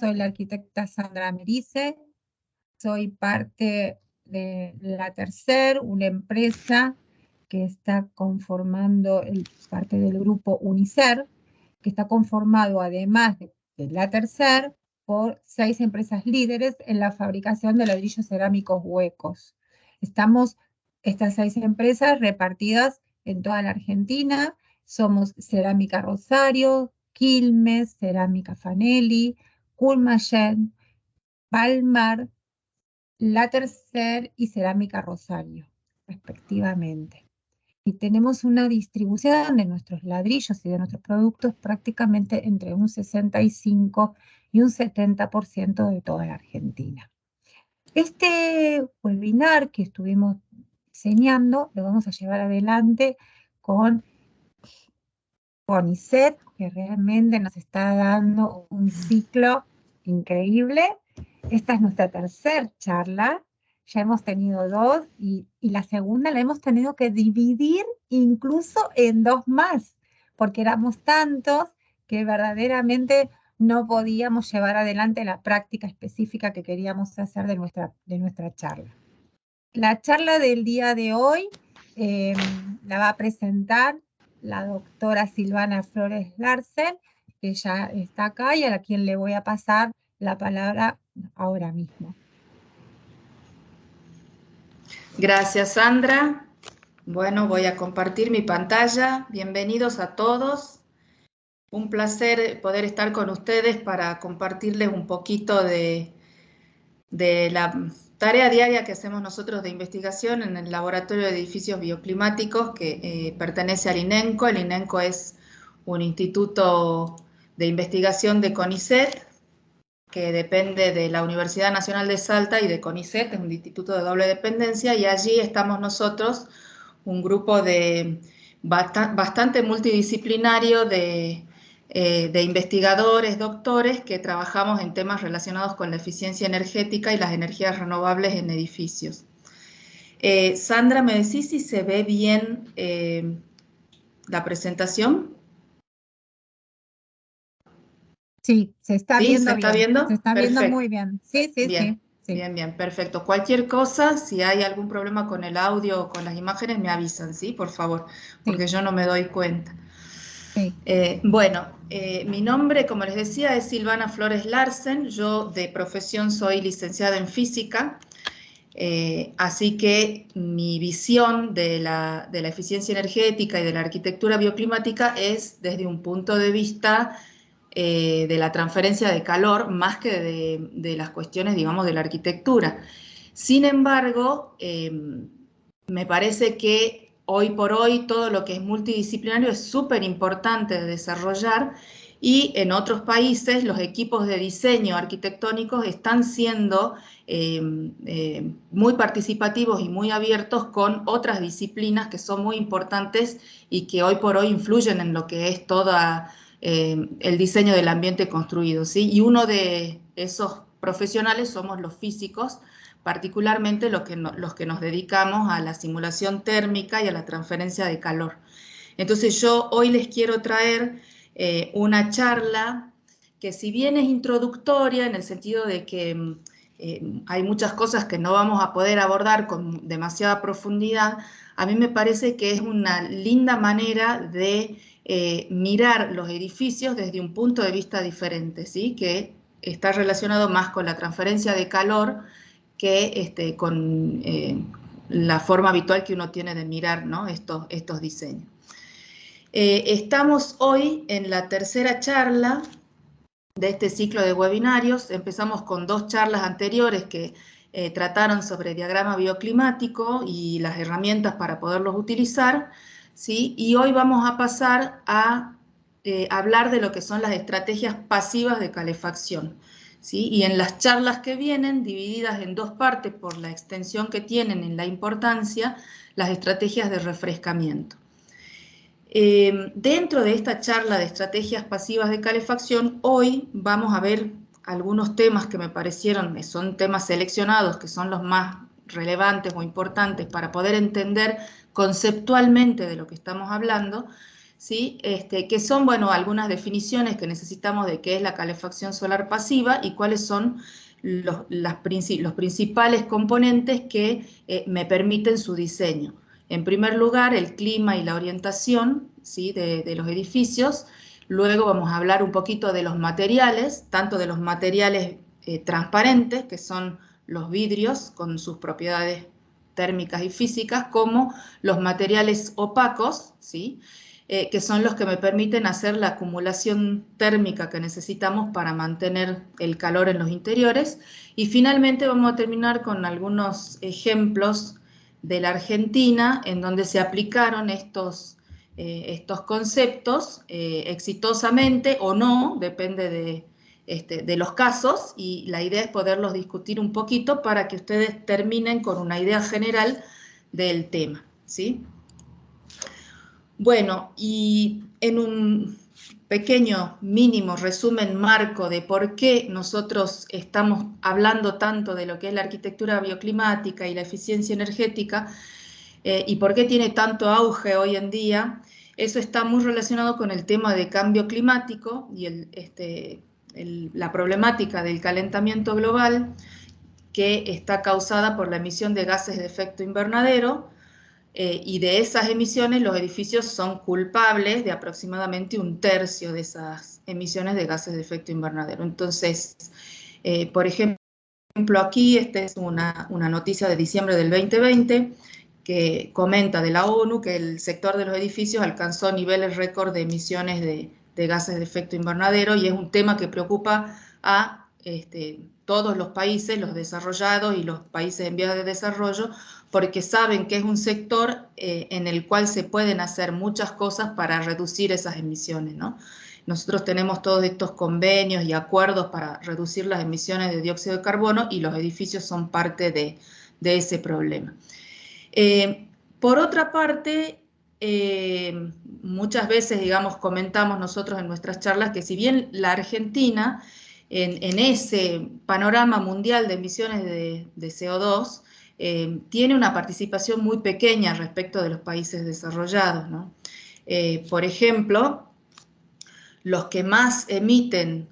soy la arquitecta Sandra Merice, soy parte de La Tercer, una empresa que está conformando parte del grupo Unicer, que está conformado además de La Tercer por 6 empresas líderes en la fabricación de ladrillos cerámicos huecos. Estamos estas 6 empresas repartidas en toda la Argentina. Somos Cerámica Rosario, Quilmes, Cerámica Fanelli, Coolmachén, Palmar, La Tercer y Cerámica Rosario, respectivamente. Y tenemos una distribución de nuestros ladrillos y de nuestros productos prácticamente entre un 65 y un 70% de toda la Argentina. Este webinar que estuvimos diseñando lo vamos a llevar adelante con CONICET, que realmente nos está dando un ciclo increíble. Esta es nuestra tercera charla. Ya hemos tenido 2 y la segunda la hemos tenido que dividir incluso en 2 más, porque éramos tantos que verdaderamente no podíamos llevar adelante la práctica específica que queríamos hacer de nuestra charla. La charla del día de hoy la va a presentar la doctora Silvana Flores Larsen, que ya está acá y a quien le voy a pasar la palabra ahora mismo. Gracias, Sandra. Bueno, voy a compartir mi pantalla. Bienvenidos a todos. Un placer poder estar con ustedes para compartirles un poquito de la tarea diaria que hacemos nosotros de investigación en el Laboratorio de Edificios Bioclimáticos que pertenece al INENCO. El INENCO es un instituto de investigación de CONICET, que depende de la Universidad Nacional de Salta y de CONICET, es un instituto de doble dependencia, y allí estamos nosotros, un grupo bastante multidisciplinario de investigadores, doctores, que trabajamos en temas relacionados con la eficiencia energética y las energías renovables en edificios. Sandra, ¿me decís si se ve bien la presentación? Sí, se está viendo ¿Se está bien. viendo? Se está viendo Perfecto. muy bien. Sí. Bien, perfecto. Cualquier cosa, si hay algún problema con el audio o con las imágenes, me avisan, ¿sí? Por favor, porque yo no me doy cuenta. Sí. Mi nombre, como les decía, es Silvana Flores Larsen. Yo de profesión soy licenciada en física, así que mi visión de la eficiencia energética y de la arquitectura bioclimática es desde un punto de vista de la transferencia de calor más que de las cuestiones, digamos, de la arquitectura. Sin embargo, me parece que hoy por hoy todo lo que es multidisciplinario es súper importante de desarrollar, y en otros países los equipos de diseño arquitectónicos están siendo muy participativos y muy abiertos con otras disciplinas que son muy importantes y que hoy por hoy influyen en lo que es toda el diseño del ambiente construido, ¿sí? Y uno de esos profesionales somos los físicos, particularmente los que nos dedicamos a la simulación térmica y a la transferencia de calor. Entonces yo hoy les quiero traer una charla que, si bien es introductoria en el sentido de que hay muchas cosas que no vamos a poder abordar con demasiada profundidad, a mí me parece que es una linda manera de mirar los edificios desde un punto de vista diferente, ¿sí? Que está relacionado más con la transferencia de calor que con la forma habitual que uno tiene de mirar, ¿no? estos diseños. Estamos hoy en la tercera charla de este ciclo de webinarios. Empezamos con 2 charlas anteriores que trataron sobre diagrama bioclimático y las herramientas para poderlos utilizar, ¿sí? Y hoy vamos a pasar a hablar de lo que son las estrategias pasivas de calefacción, ¿sí? Y en las charlas que vienen, divididas en 2 partes por la extensión que tienen en la importancia, las estrategias de refrescamiento. Dentro de esta charla de estrategias pasivas de calefacción, hoy vamos a ver algunos temas que me parecieron, son temas seleccionados, que son los más relevantes o importantes para poder entender conceptualmente de lo que estamos hablando, ¿sí? Que son, bueno, algunas definiciones que necesitamos de qué es la calefacción solar pasiva y cuáles son los principales componentes que me permiten su diseño. En primer lugar, el clima y la orientación, ¿sí? de los edificios. Luego vamos a hablar un poquito de los materiales, tanto de los materiales transparentes, que son los vidrios con sus propiedades térmicas y físicas, como los materiales opacos, ¿sí? Que son los que me permiten hacer la acumulación térmica que necesitamos para mantener el calor en los interiores. Y finalmente vamos a terminar con algunos ejemplos de la Argentina en donde se aplicaron estos conceptos exitosamente o no, depende de los casos, y la idea es poderlos discutir un poquito para que ustedes terminen con una idea general del tema, ¿sí? Bueno, y en un pequeño, mínimo resumen marco de por qué nosotros estamos hablando tanto de lo que es la arquitectura bioclimática y la eficiencia energética, y por qué tiene tanto auge hoy en día, eso está muy relacionado con el tema de cambio climático y la problemática del calentamiento global, que está causada por la emisión de gases de efecto invernadero, y de esas emisiones los edificios son culpables de aproximadamente 1/3 de esas emisiones de gases de efecto invernadero. Entonces, por ejemplo, aquí esta es una noticia de diciembre del 2020 que comenta de la ONU que el sector de los edificios alcanzó niveles récord de emisiones de gases de efecto invernadero, y es un tema que preocupa a todos los países, los desarrollados y los países en vías de desarrollo, porque saben que es un sector en el cual se pueden hacer muchas cosas para reducir esas emisiones, ¿no? Nosotros tenemos todos estos convenios y acuerdos para reducir las emisiones de dióxido de carbono, y los edificios son parte de ese problema. Por otra parte, muchas veces, digamos, comentamos nosotros en nuestras charlas que si bien la Argentina, en ese panorama mundial de emisiones de CO2, tiene una participación muy pequeña respecto de los países desarrollados, ¿no? Por ejemplo, los que más emiten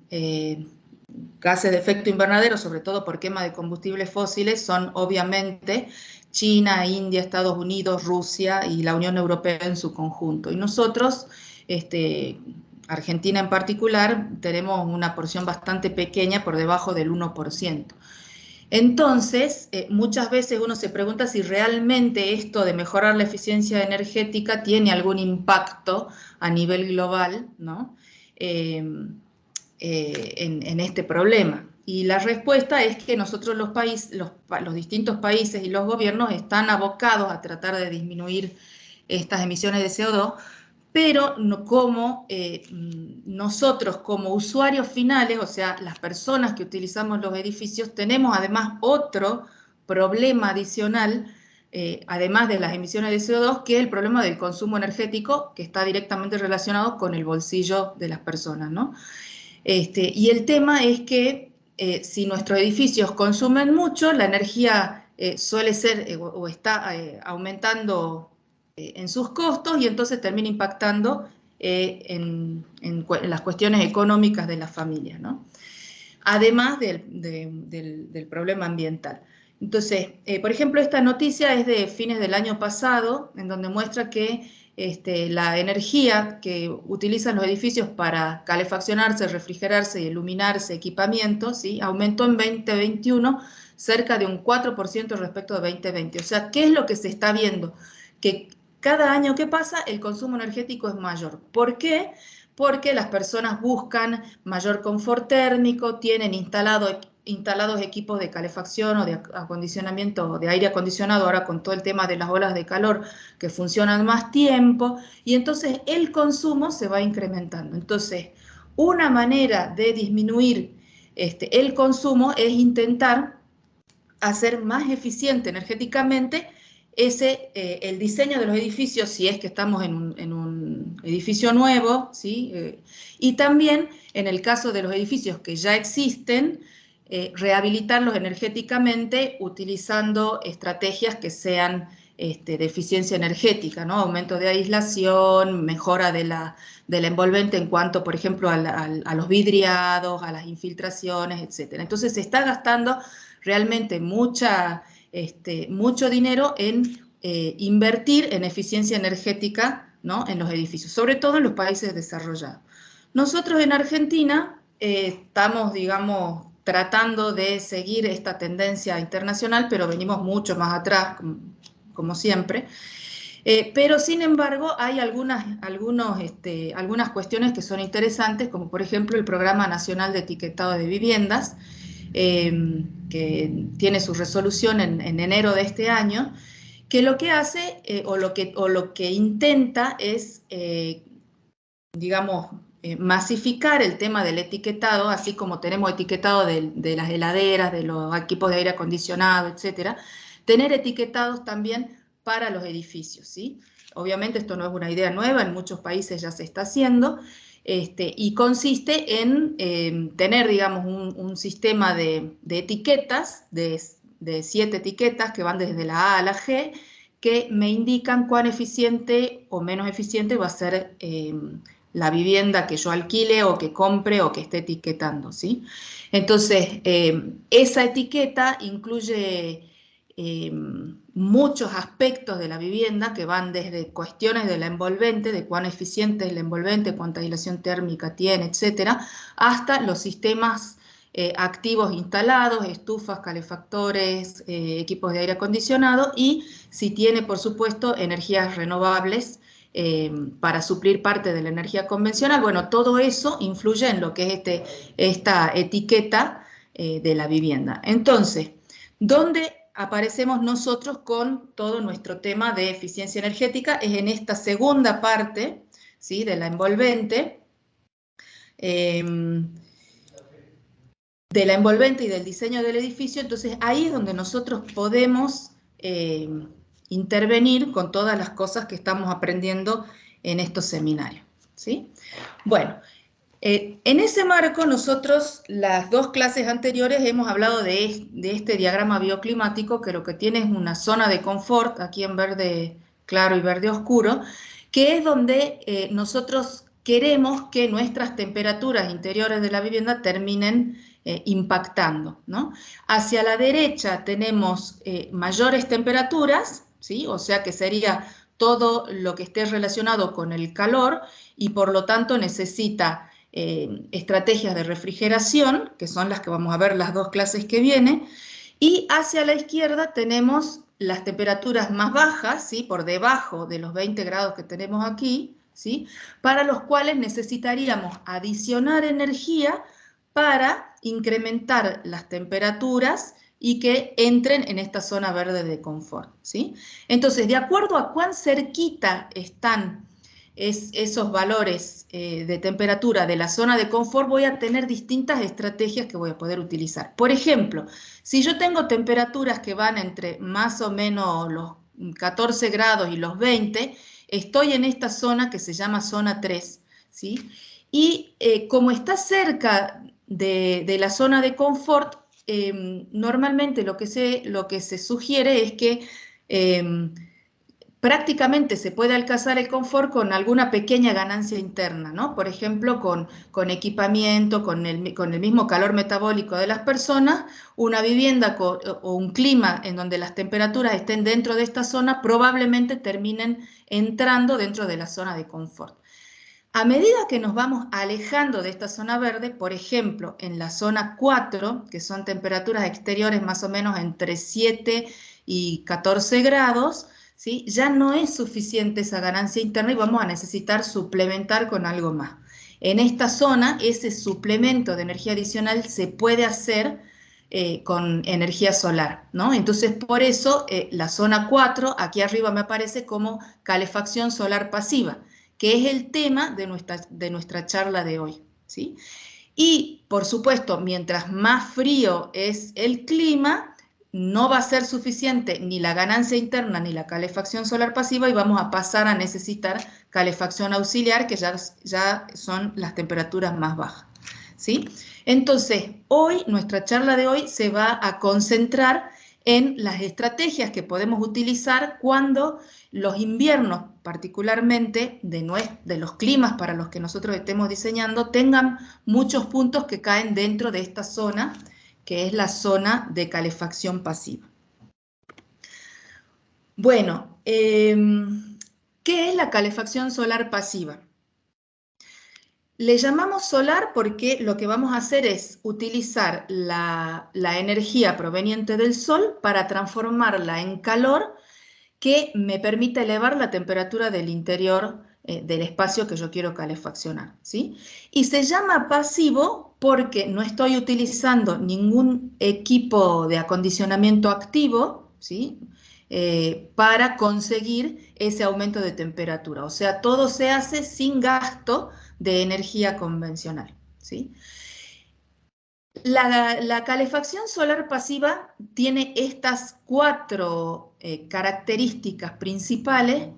gases de efecto invernadero, sobre todo por quema de combustibles fósiles, son obviamente China, India, Estados Unidos, Rusia y la Unión Europea en su conjunto. Y nosotros, Argentina en particular, tenemos una porción bastante pequeña, por debajo del 1%. Entonces, muchas veces uno se pregunta si realmente esto de mejorar la eficiencia energética tiene algún impacto a nivel global, ¿no? En este problema. Y la respuesta es que nosotros los distintos países y los gobiernos están abocados a tratar de disminuir estas emisiones de CO2, pero no como nosotros como usuarios finales, o sea, las personas que utilizamos los edificios, tenemos además otro problema adicional, además de las emisiones de CO2, que es el problema del consumo energético, que está directamente relacionado con el bolsillo de las personas, ¿no? Y el tema es que si nuestros edificios consumen mucho, la energía suele ser o está aumentando en sus costos, y entonces termina impactando en las cuestiones económicas de las familias, ¿no? Además del problema ambiental. Entonces, por ejemplo, esta noticia es de fines del año pasado, en donde muestra que la energía que utilizan los edificios para calefaccionarse, refrigerarse y iluminarse, equipamientos, ¿sí? Aumentó en 2021 cerca de un 4% respecto de 2020. O sea, ¿qué es lo que se está viendo? Que cada año que pasa el consumo energético es mayor. ¿Por qué? Porque las personas buscan mayor confort térmico, tienen instalados equipos de calefacción o de acondicionamiento, de aire acondicionado, ahora con todo el tema de las olas de calor que funcionan más tiempo, y entonces el consumo se va incrementando. Entonces, una manera de disminuir el consumo es intentar hacer más eficiente energéticamente el diseño de los edificios, si es que estamos en un edificio nuevo, ¿sí? Y también en el caso de los edificios que ya existen, rehabilitarlos energéticamente utilizando estrategias que sean de eficiencia energética, ¿no? Aumento de aislación, mejora de la envolvente en cuanto, por ejemplo, a los vidriados, a las infiltraciones, etc. Entonces se está gastando realmente mucho dinero en invertir en eficiencia energética, ¿no? En los edificios, sobre todo en los países desarrollados. Nosotros en Argentina estamos, digamos, tratando de seguir esta tendencia internacional, pero venimos mucho más atrás, como siempre. Pero sin embargo hay algunas cuestiones que son interesantes, como por ejemplo el Programa Nacional de Etiquetado de Viviendas, que tiene su resolución en enero de este año, que lo que hace o lo que intenta es, digamos, masificar el tema del etiquetado, así como tenemos etiquetado de las heladeras, de los equipos de aire acondicionado, etcétera, tener etiquetados también para los edificios, ¿sí? Obviamente esto no es una idea nueva, en muchos países ya se está haciendo, y consiste en tener, digamos, un sistema de etiquetas, de 7 etiquetas que van desde la A a la G, que me indican cuán eficiente o menos eficiente va a ser la vivienda que yo alquile o que compre o que esté etiquetando, ¿sí? Entonces, esa etiqueta incluye muchos aspectos de la vivienda que van desde cuestiones de la envolvente, de cuán eficiente es la envolvente, cuánta aislación térmica tiene, etcétera, hasta los sistemas activos instalados, estufas, calefactores, equipos de aire acondicionado y si tiene, por supuesto, energías renovables para suplir parte de la energía convencional. Bueno, todo eso influye en lo que es esta etiqueta de la vivienda. Entonces, ¿dónde aparecemos nosotros con todo nuestro tema de eficiencia energética? Es en esta segunda parte, ¿sí?, de la envolvente, de la envolvente y del diseño del edificio. Entonces ahí es donde nosotros podemos intervenir con todas las cosas que estamos aprendiendo en estos seminarios, ¿sí? Bueno, en ese marco nosotros las 2 clases anteriores hemos hablado de este diagrama bioclimático, que lo que tiene es una zona de confort, aquí en verde claro y verde oscuro, que es donde nosotros queremos que nuestras temperaturas interiores de la vivienda terminen impactando, ¿no? Hacia la derecha tenemos mayores temperaturas, ¿sí? O sea que sería todo lo que esté relacionado con el calor y por lo tanto necesita estrategias de refrigeración, que son las que vamos a ver las 2 clases que vienen, y hacia la izquierda tenemos las temperaturas más bajas, ¿sí?, por debajo de los 20 grados que tenemos aquí, ¿sí?, para los cuales necesitaríamos adicionar energía para incrementar las temperaturas y que entren en esta zona verde de confort, ¿sí? Entonces, de acuerdo a cuán cerquita están esos valores de temperatura de la zona de confort, voy a tener distintas estrategias que voy a poder utilizar. Por ejemplo, si yo tengo temperaturas que van entre más o menos los 14 grados y los 20, estoy en esta zona que se llama zona 3, ¿sí? Y como está cerca de la zona de confort, normalmente lo que se sugiere es que prácticamente se puede alcanzar el confort con alguna pequeña ganancia interna, ¿no? Por ejemplo, con equipamiento, con el mismo calor metabólico de las personas, una vivienda o un clima en donde las temperaturas estén dentro de esta zona probablemente terminen entrando dentro de la zona de confort. A medida que nos vamos alejando de esta zona verde, por ejemplo, en la zona 4, que son temperaturas exteriores más o menos entre 7 y 14 grados, ¿sí?, ya no es suficiente esa ganancia interna y vamos a necesitar suplementar con algo más. En esta zona, ese suplemento de energía adicional se puede hacer con energía solar, ¿no? Entonces, por eso, la zona 4, aquí arriba me aparece como calefacción solar pasiva, que es el tema de nuestra charla de hoy, ¿sí? Y, por supuesto, mientras más frío es el clima, no va a ser suficiente ni la ganancia interna ni la calefacción solar pasiva y vamos a pasar a necesitar calefacción auxiliar, que ya son las temperaturas más bajas, ¿sí? Entonces, nuestra charla de hoy se va a concentrar en las estrategias que podemos utilizar cuando los inviernos, particularmente de los climas para los que nosotros estemos diseñando, tengan muchos puntos que caen dentro de esta zona, que es la zona de calefacción pasiva. Bueno, ¿qué es la calefacción solar pasiva? Le llamamos solar porque lo que vamos a hacer es utilizar la energía proveniente del sol para transformarla en calor que me permita elevar la temperatura del interior del espacio que yo quiero calefaccionar, ¿sí? Y se llama pasivo porque no estoy utilizando ningún equipo de acondicionamiento activo, ¿sí? Para conseguir ese aumento de temperatura. O sea, todo se hace sin gasto de energía convencional, ¿sí? La calefacción solar pasiva tiene estas 4 características principales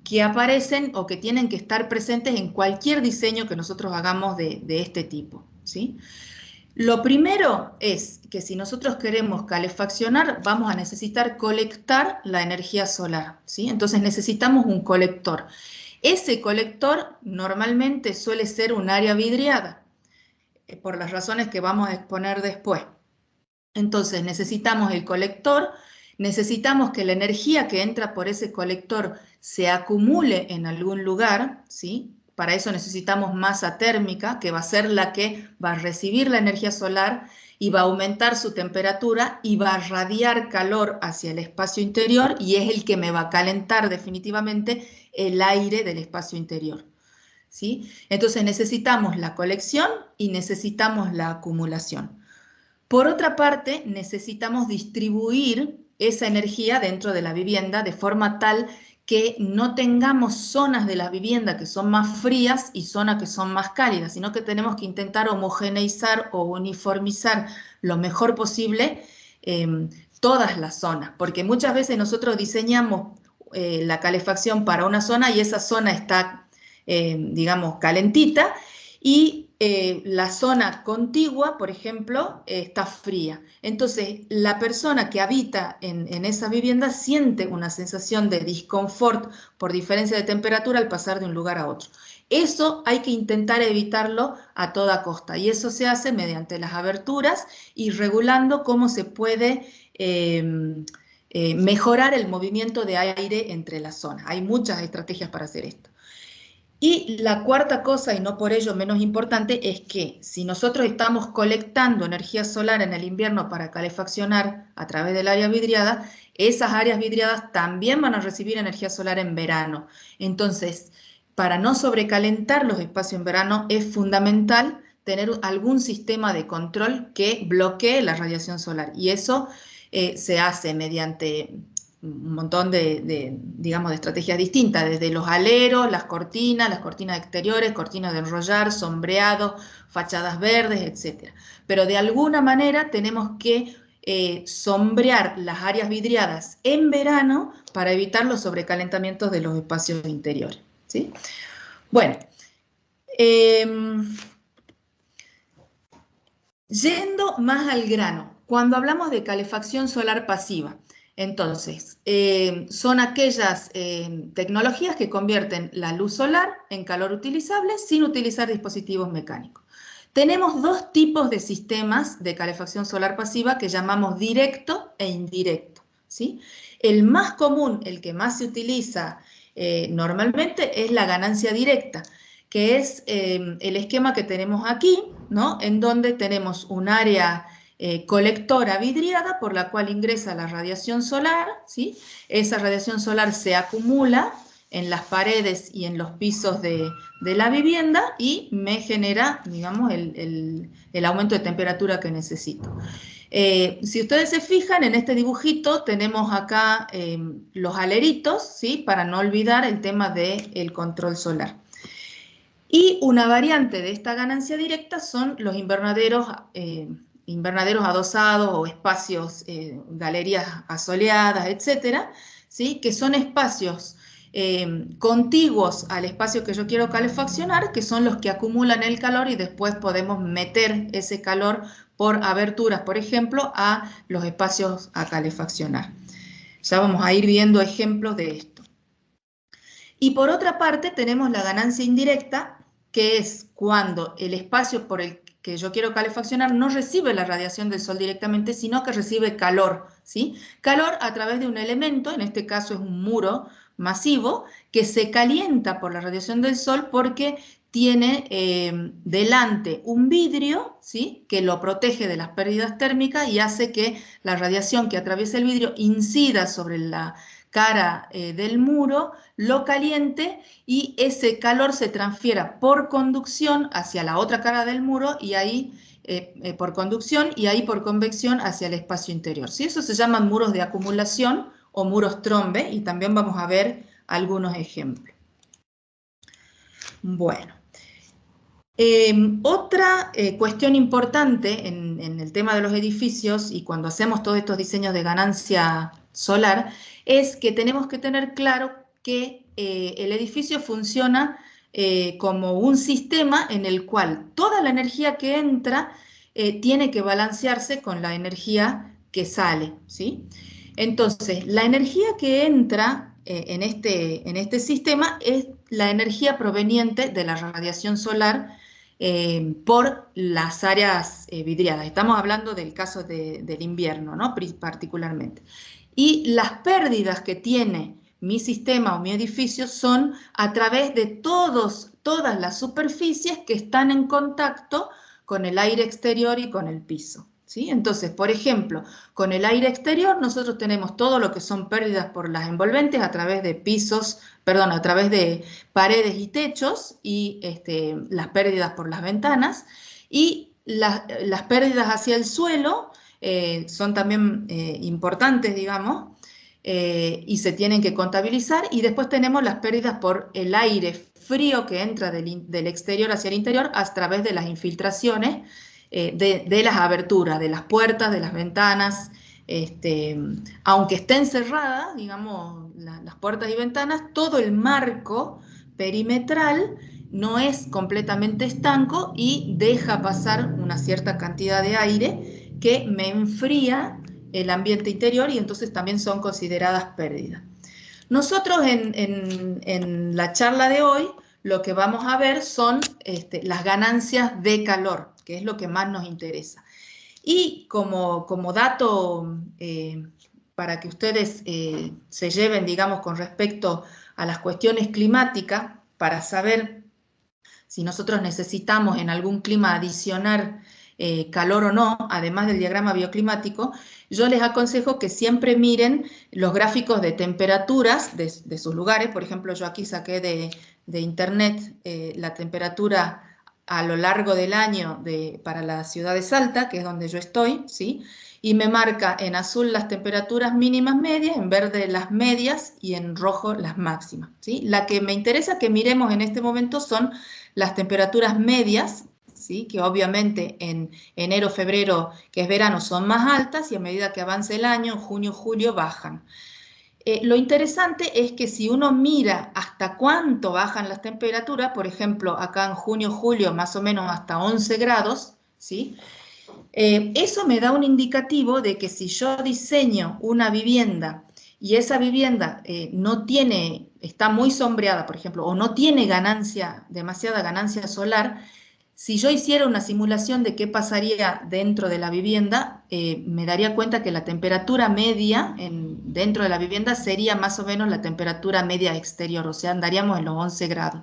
que aparecen o que tienen que estar presentes en cualquier diseño que nosotros hagamos de este tipo, ¿sí? Lo primero es que si nosotros queremos calefaccionar, vamos a necesitar colectar la energía solar, ¿sí? Entonces necesitamos un colector. Ese colector normalmente suele ser un área vidriada, por las razones que vamos a exponer después. Entonces necesitamos el colector, necesitamos que la energía que entra por ese colector se acumule en algún lugar, ¿sí? Para eso necesitamos masa térmica, que va a ser la que va a recibir la energía solar y va a aumentar su temperatura y va a radiar calor hacia el espacio interior y es el que me va a calentar definitivamente el aire del espacio interior, ¿sí? Entonces necesitamos la colección y necesitamos la acumulación. Por otra parte, necesitamos distribuir esa energía dentro de la vivienda de forma tal que no tengamos zonas de la vivienda que son más frías y zonas que son más cálidas, sino que tenemos que intentar homogeneizar o uniformizar lo mejor posible todas las zonas, porque muchas veces nosotros diseñamos la calefacción para una zona y esa zona está, digamos, calentita, y la zona contigua, por ejemplo, está fría. Entonces, la persona que habita en esa vivienda siente una sensación de disconfort por diferencia de temperatura al pasar de un lugar a otro. Eso hay que intentar evitarlo a toda costa y eso se hace mediante las aberturas y regulando cómo se puede mejorar el movimiento de aire entre las zonas. Hay muchas estrategias para hacer esto. Y la cuarta cosa, y no por ello menos importante, es que si nosotros estamos colectando energía solar en el invierno para calefaccionar a través del área vidriada, esas áreas vidriadas también van a recibir energía solar en verano. Entonces, para no sobrecalentar los espacios en verano, es fundamental tener algún sistema de control que bloquee la radiación solar. Y eso se hace mediante un montón digamos, de estrategias distintas, desde los aleros, las cortinas exteriores, cortinas de enrollar, sombreado, fachadas verdes, etc. Pero de alguna manera tenemos que sombrear las áreas vidriadas en verano para evitar los sobrecalentamientos de los espacios interiores, ¿sí? Bueno, yendo más al grano, cuando hablamos de calefacción solar pasiva, entonces, son aquellas tecnologías que convierten la luz solar en calor utilizable sin utilizar dispositivos mecánicos. Tenemos 2 tipos de sistemas de calefacción solar pasiva que llamamos directo e indirecto, ¿sí? El más común, el que más se utiliza normalmente es la ganancia directa, que es el esquema que tenemos aquí, ¿no? En donde tenemos un área colectora vidriada por la cual ingresa la radiación solar, ¿sí? Esa radiación solar se acumula en las paredes y en los pisos de la vivienda y me genera, digamos, el aumento de temperatura que necesito. Si ustedes se fijan, en este dibujito tenemos acá los aleritos, ¿sí? Para no olvidar el tema del control solar. Y una variante de esta ganancia directa son los invernaderos adosados o espacios, galerías asoleadas, etcétera, ¿sí? Que son espacios contiguos al espacio que yo quiero calefaccionar, que son los que acumulan el calor y después podemos meter ese calor por aberturas, por ejemplo, a los espacios a calefaccionar. Ya vamos a ir viendo ejemplos de esto. Y por otra parte tenemos la ganancia indirecta, que es cuando el espacio por el que yo quiero calefaccionar no recibe la radiación del sol directamente, sino que recibe calor, ¿sí? Calor a través de un elemento, en este caso es un muro masivo, que se calienta por la radiación del sol porque tiene delante un vidrio, ¿sí? Que lo protege de las pérdidas térmicas y hace que la radiación que atraviesa el vidrio incida sobre la cara del muro, lo caliente y ese calor se transfiera por conducción hacia la otra cara del muro y ahí por conducción y ahí por convección hacia el espacio interior. ¿Sí? Eso se llaman muros de acumulación o muros trombe y también vamos a ver algunos ejemplos. Bueno. Otra cuestión importante en el tema de los edificios y cuando hacemos todos estos diseños de ganancia solar es que tenemos que tener claro que el edificio funciona como un sistema en el cual toda la energía que entra tiene que balancearse con la energía que sale, ¿sí? Entonces, la energía que entra en este sistema es la energía proveniente de la radiación solar por las áreas vidriadas. Estamos hablando del caso del invierno, ¿no? Particularmente. Y las pérdidas que tiene mi sistema o mi edificio son a través de todas las superficies que están en contacto con el aire exterior y con el piso. ¿Sí? Entonces, por ejemplo, con el aire exterior nosotros tenemos todo lo que son pérdidas por las envolventes a través de pisos, perdón, a través de paredes y techos y las pérdidas por las ventanas y las pérdidas hacia el suelo son también importantes, digamos, y se tienen que contabilizar y después tenemos las pérdidas por el aire frío que entra del exterior hacia el interior a través de las infiltraciones de las aberturas, de las puertas, de las ventanas, aunque estén cerradas, digamos, las puertas y ventanas, todo el marco perimetral no es completamente estanco y deja pasar una cierta cantidad de aire que me enfría el ambiente interior y entonces también son consideradas pérdidas. Nosotros en la charla de hoy lo que vamos a ver son las ganancias de calor, que es lo que más nos interesa. Y como dato para que ustedes se lleven, digamos, con respecto a las cuestiones climáticas, para saber si nosotros necesitamos en algún clima adicionar calor o no, además del diagrama bioclimático, yo les aconsejo que siempre miren los gráficos de temperaturas de sus lugares. Por ejemplo, yo aquí saqué de internet la temperatura a lo largo del año para la ciudad de Salta, que es donde yo estoy, ¿sí? Y me marca en azul las temperaturas mínimas medias, en verde las medias y en rojo las máximas, ¿sí? La que me interesa que miremos en este momento son las temperaturas medias, ¿sí? Que obviamente en enero, febrero, que es verano, son más altas y a medida que avance el año, en junio, julio, bajan. Lo interesante es que si uno mira hasta cuánto bajan las temperaturas, por ejemplo, acá en junio, julio, más o menos hasta 11 grados, ¿sí? Eso me da un indicativo de que si yo diseño una vivienda y esa vivienda está muy sombreada, por ejemplo, o no tiene demasiada ganancia solar, si yo hiciera una simulación de qué pasaría dentro de la vivienda, me daría cuenta que la temperatura media dentro de la vivienda sería más o menos la temperatura media exterior, o sea, andaríamos en los 11 grados,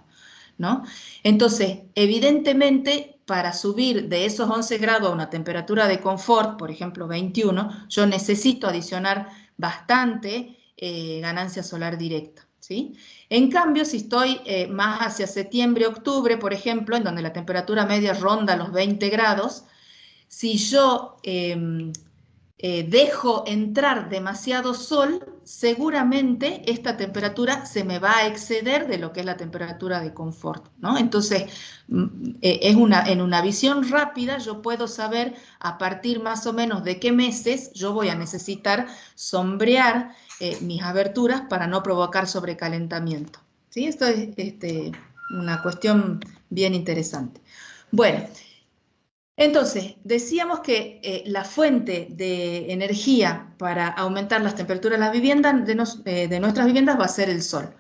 ¿no? Entonces, evidentemente, para subir de esos 11 grados a una temperatura de confort, por ejemplo 21, yo necesito adicionar bastante ganancia solar directa, ¿sí? En cambio, si estoy más hacia septiembre, octubre, por ejemplo, en donde la temperatura media ronda los 20 grados, si yo dejo entrar demasiado sol, seguramente esta temperatura se me va a exceder de lo que es la temperatura de confort, ¿no? Entonces, en una visión rápida yo puedo saber a partir más o menos de qué meses yo voy a necesitar sombrear mis aberturas para no provocar sobrecalentamiento, ¿sí? Esto es una cuestión bien interesante. Bueno, Entonces, decíamos que la fuente de energía para aumentar las temperaturas de las viviendas, de nuestras viviendas, va a ser el sol.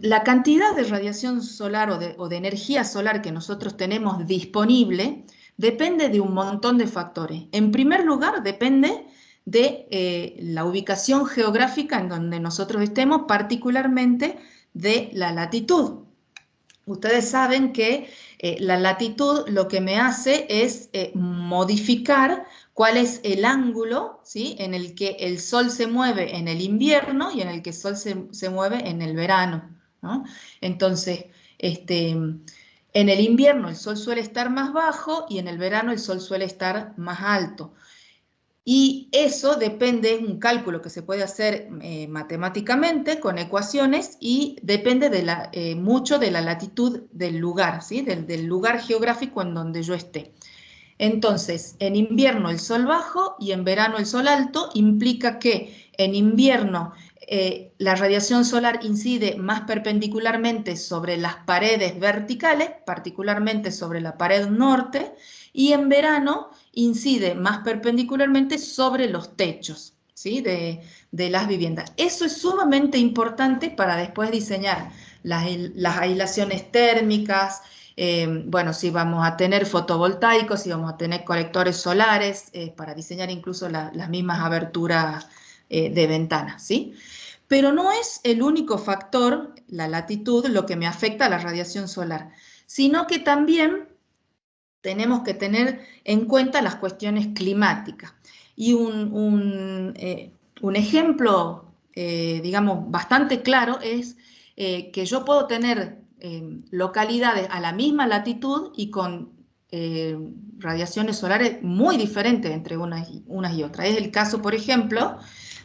La cantidad de radiación solar o de energía solar que nosotros tenemos disponible depende de un montón de factores. En primer lugar, depende de la ubicación geográfica en donde nosotros estemos, particularmente de la latitud. Ustedes saben que la latitud lo que me hace es modificar cuál es el ángulo, ¿sí?, en el que el sol se mueve en el invierno y en el que el sol se mueve en el verano, ¿no? Entonces, en el invierno el sol suele estar más bajo y en el verano el sol suele estar más alto. Y eso depende, es un cálculo que se puede hacer matemáticamente con ecuaciones y depende mucho de la latitud del lugar, ¿sí? Del lugar geográfico en donde yo esté. Entonces, en invierno el sol bajo y en verano el sol alto implica que en invierno la radiación solar incide más perpendicularmente sobre las paredes verticales, particularmente sobre la pared norte, y en verano incide más perpendicularmente sobre los techos, ¿sí?, de las viviendas. Eso es sumamente importante para después diseñar las aislaciones térmicas. Bueno, si vamos a tener fotovoltaicos, si vamos a tener colectores solares, para diseñar incluso las mismas aberturas de ventanas, ¿sí? Pero no es el único factor, la latitud, lo que me afecta a la radiación solar, sino que también tenemos que tener en cuenta las cuestiones climáticas. Y un ejemplo, digamos, bastante claro es que yo puedo tener localidades a la misma latitud y con radiaciones solares muy diferentes entre unas y otras. Es el caso, por ejemplo,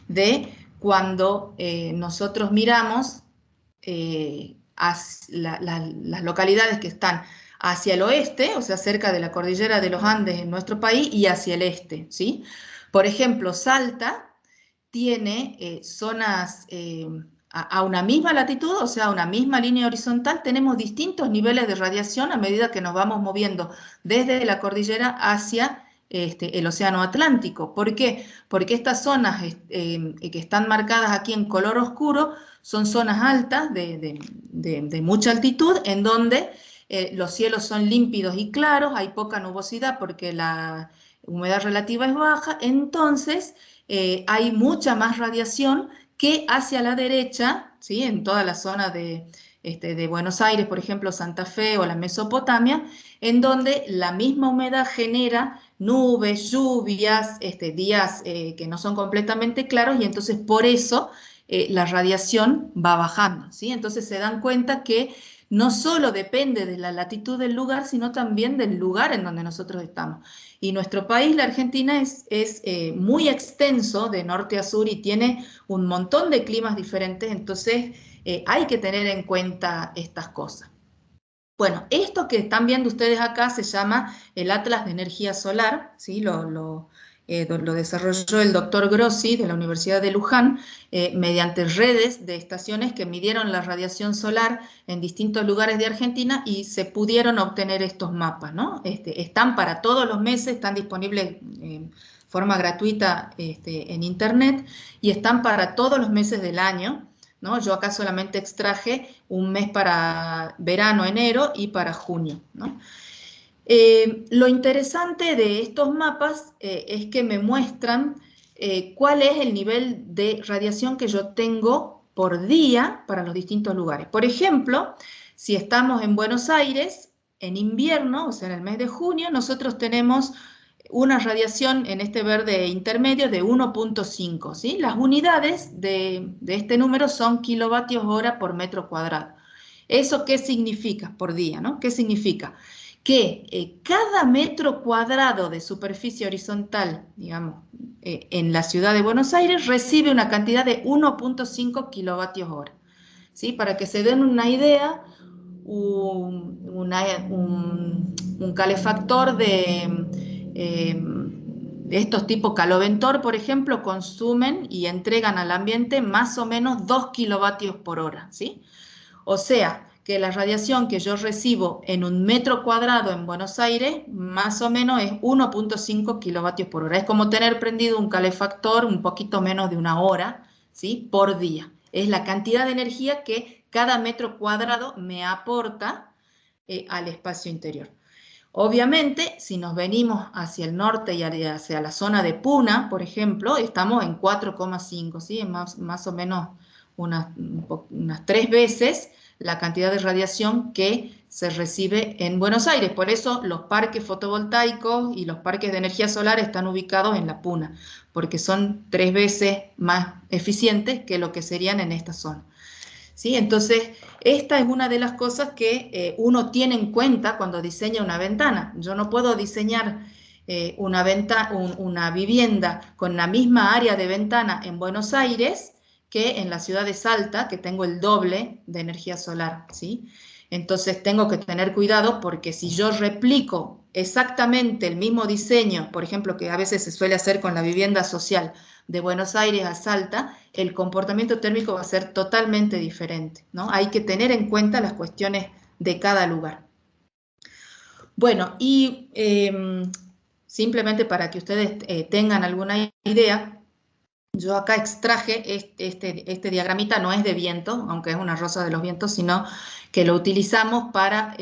de cuando nosotros miramos las localidades que están hacia el oeste, o sea, cerca de la cordillera de los Andes en nuestro país, y hacia el este, ¿sí? Por ejemplo, Salta tiene zonas a una misma latitud, o sea, a una misma línea horizontal, tenemos distintos niveles de radiación a medida que nos vamos moviendo desde la cordillera hacia el océano Atlántico. ¿Por qué? Porque estas zonas que están marcadas aquí en color oscuro son zonas altas de mucha altitud, en donde los cielos son límpidos y claros, hay poca nubosidad porque la humedad relativa es baja, entonces hay mucha más radiación que hacia la derecha, ¿sí?, en toda la zona de Buenos Aires, por ejemplo, Santa Fe o la Mesopotamia, en donde la misma humedad genera nubes, lluvias, días que no son completamente claros, y entonces por eso la radiación va bajando, ¿sí? Entonces se dan cuenta que no solo depende de la latitud del lugar, sino también del lugar en donde nosotros estamos. Y nuestro país, la Argentina, es muy extenso de norte a sur y tiene un montón de climas diferentes, entonces hay que tener en cuenta estas cosas. Bueno, esto que están viendo ustedes acá se llama el Atlas de Energía Solar, ¿sí? Lo desarrolló el doctor Grossi de la Universidad de Luján mediante redes de estaciones que midieron la radiación solar en distintos lugares de Argentina y se pudieron obtener estos mapas, ¿no? Están para todos los meses, están disponibles en forma gratuita en internet y están para todos los meses del año, ¿no? Yo acá solamente extraje un mes para verano, enero, y para junio, ¿no? Lo interesante de estos mapas es que me muestran cuál es el nivel de radiación que yo tengo por día para los distintos lugares. Por ejemplo, si estamos en Buenos Aires, en invierno, o sea, en el mes de junio, nosotros tenemos una radiación en este verde intermedio de 1.5, ¿sí? Las unidades de este número son kilovatios hora por metro cuadrado. ¿Eso qué significa por día, ¿no? ¿Qué significa? Que cada metro cuadrado de superficie horizontal, digamos, en la ciudad de Buenos Aires, recibe una cantidad de 1.5 kilovatios hora. ¿Sí? Para que se den una idea, un calefactor de estos tipos caloventor, por ejemplo, consumen y entregan al ambiente más o menos 2 kilovatios por hora, ¿sí? O sea, que la radiación que yo recibo en 1 metro cuadrado en Buenos Aires, más o menos es 1.5 kilovatios por hora. Es como tener prendido un calefactor un poquito menos de 1 hora, ¿sí? Por día. Es la cantidad de energía que cada metro cuadrado me aporta al espacio interior. Obviamente, si nos venimos hacia el norte y hacia la zona de Puna, por ejemplo, estamos en 4,5, ¿sí? Es más o menos unas 3 veces la cantidad de radiación que se recibe en Buenos Aires. Por eso los parques fotovoltaicos y los parques de energía solar están ubicados en la Puna, porque son 3 veces más eficientes que lo que serían en esta zona. ¿Sí? Entonces, esta es una de las cosas que uno tiene en cuenta cuando diseña una ventana. Yo no puedo diseñar una vivienda con la misma área de ventana en Buenos Aires que en la ciudad de Salta, que tengo el doble de energía solar, ¿sí? Entonces tengo que tener cuidado porque si yo replico exactamente el mismo diseño, por ejemplo, que a veces se suele hacer con la vivienda social de Buenos Aires a Salta, el comportamiento térmico va a ser totalmente diferente, ¿no? Hay que tener en cuenta las cuestiones de cada lugar. Bueno, y simplemente para que ustedes tengan alguna idea, yo acá extraje este diagramita, no es de viento, aunque es una rosa de los vientos, sino que lo utilizamos para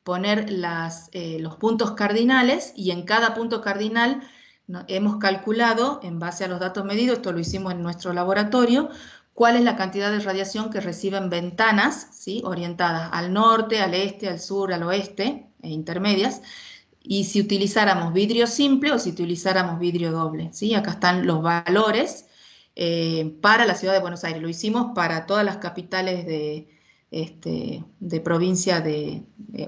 poner los puntos cardinales, y en cada punto cardinal hemos calculado, en base a los datos medidos, esto lo hicimos en nuestro laboratorio, cuál es la cantidad de radiación que reciben ventanas, ¿sí? Orientadas al norte, al este, al sur, al oeste, e intermedias, y si utilizáramos vidrio simple o si utilizáramos vidrio doble, ¿sí? Acá están los valores para la ciudad de Buenos Aires. Lo hicimos para todas las capitales de provincia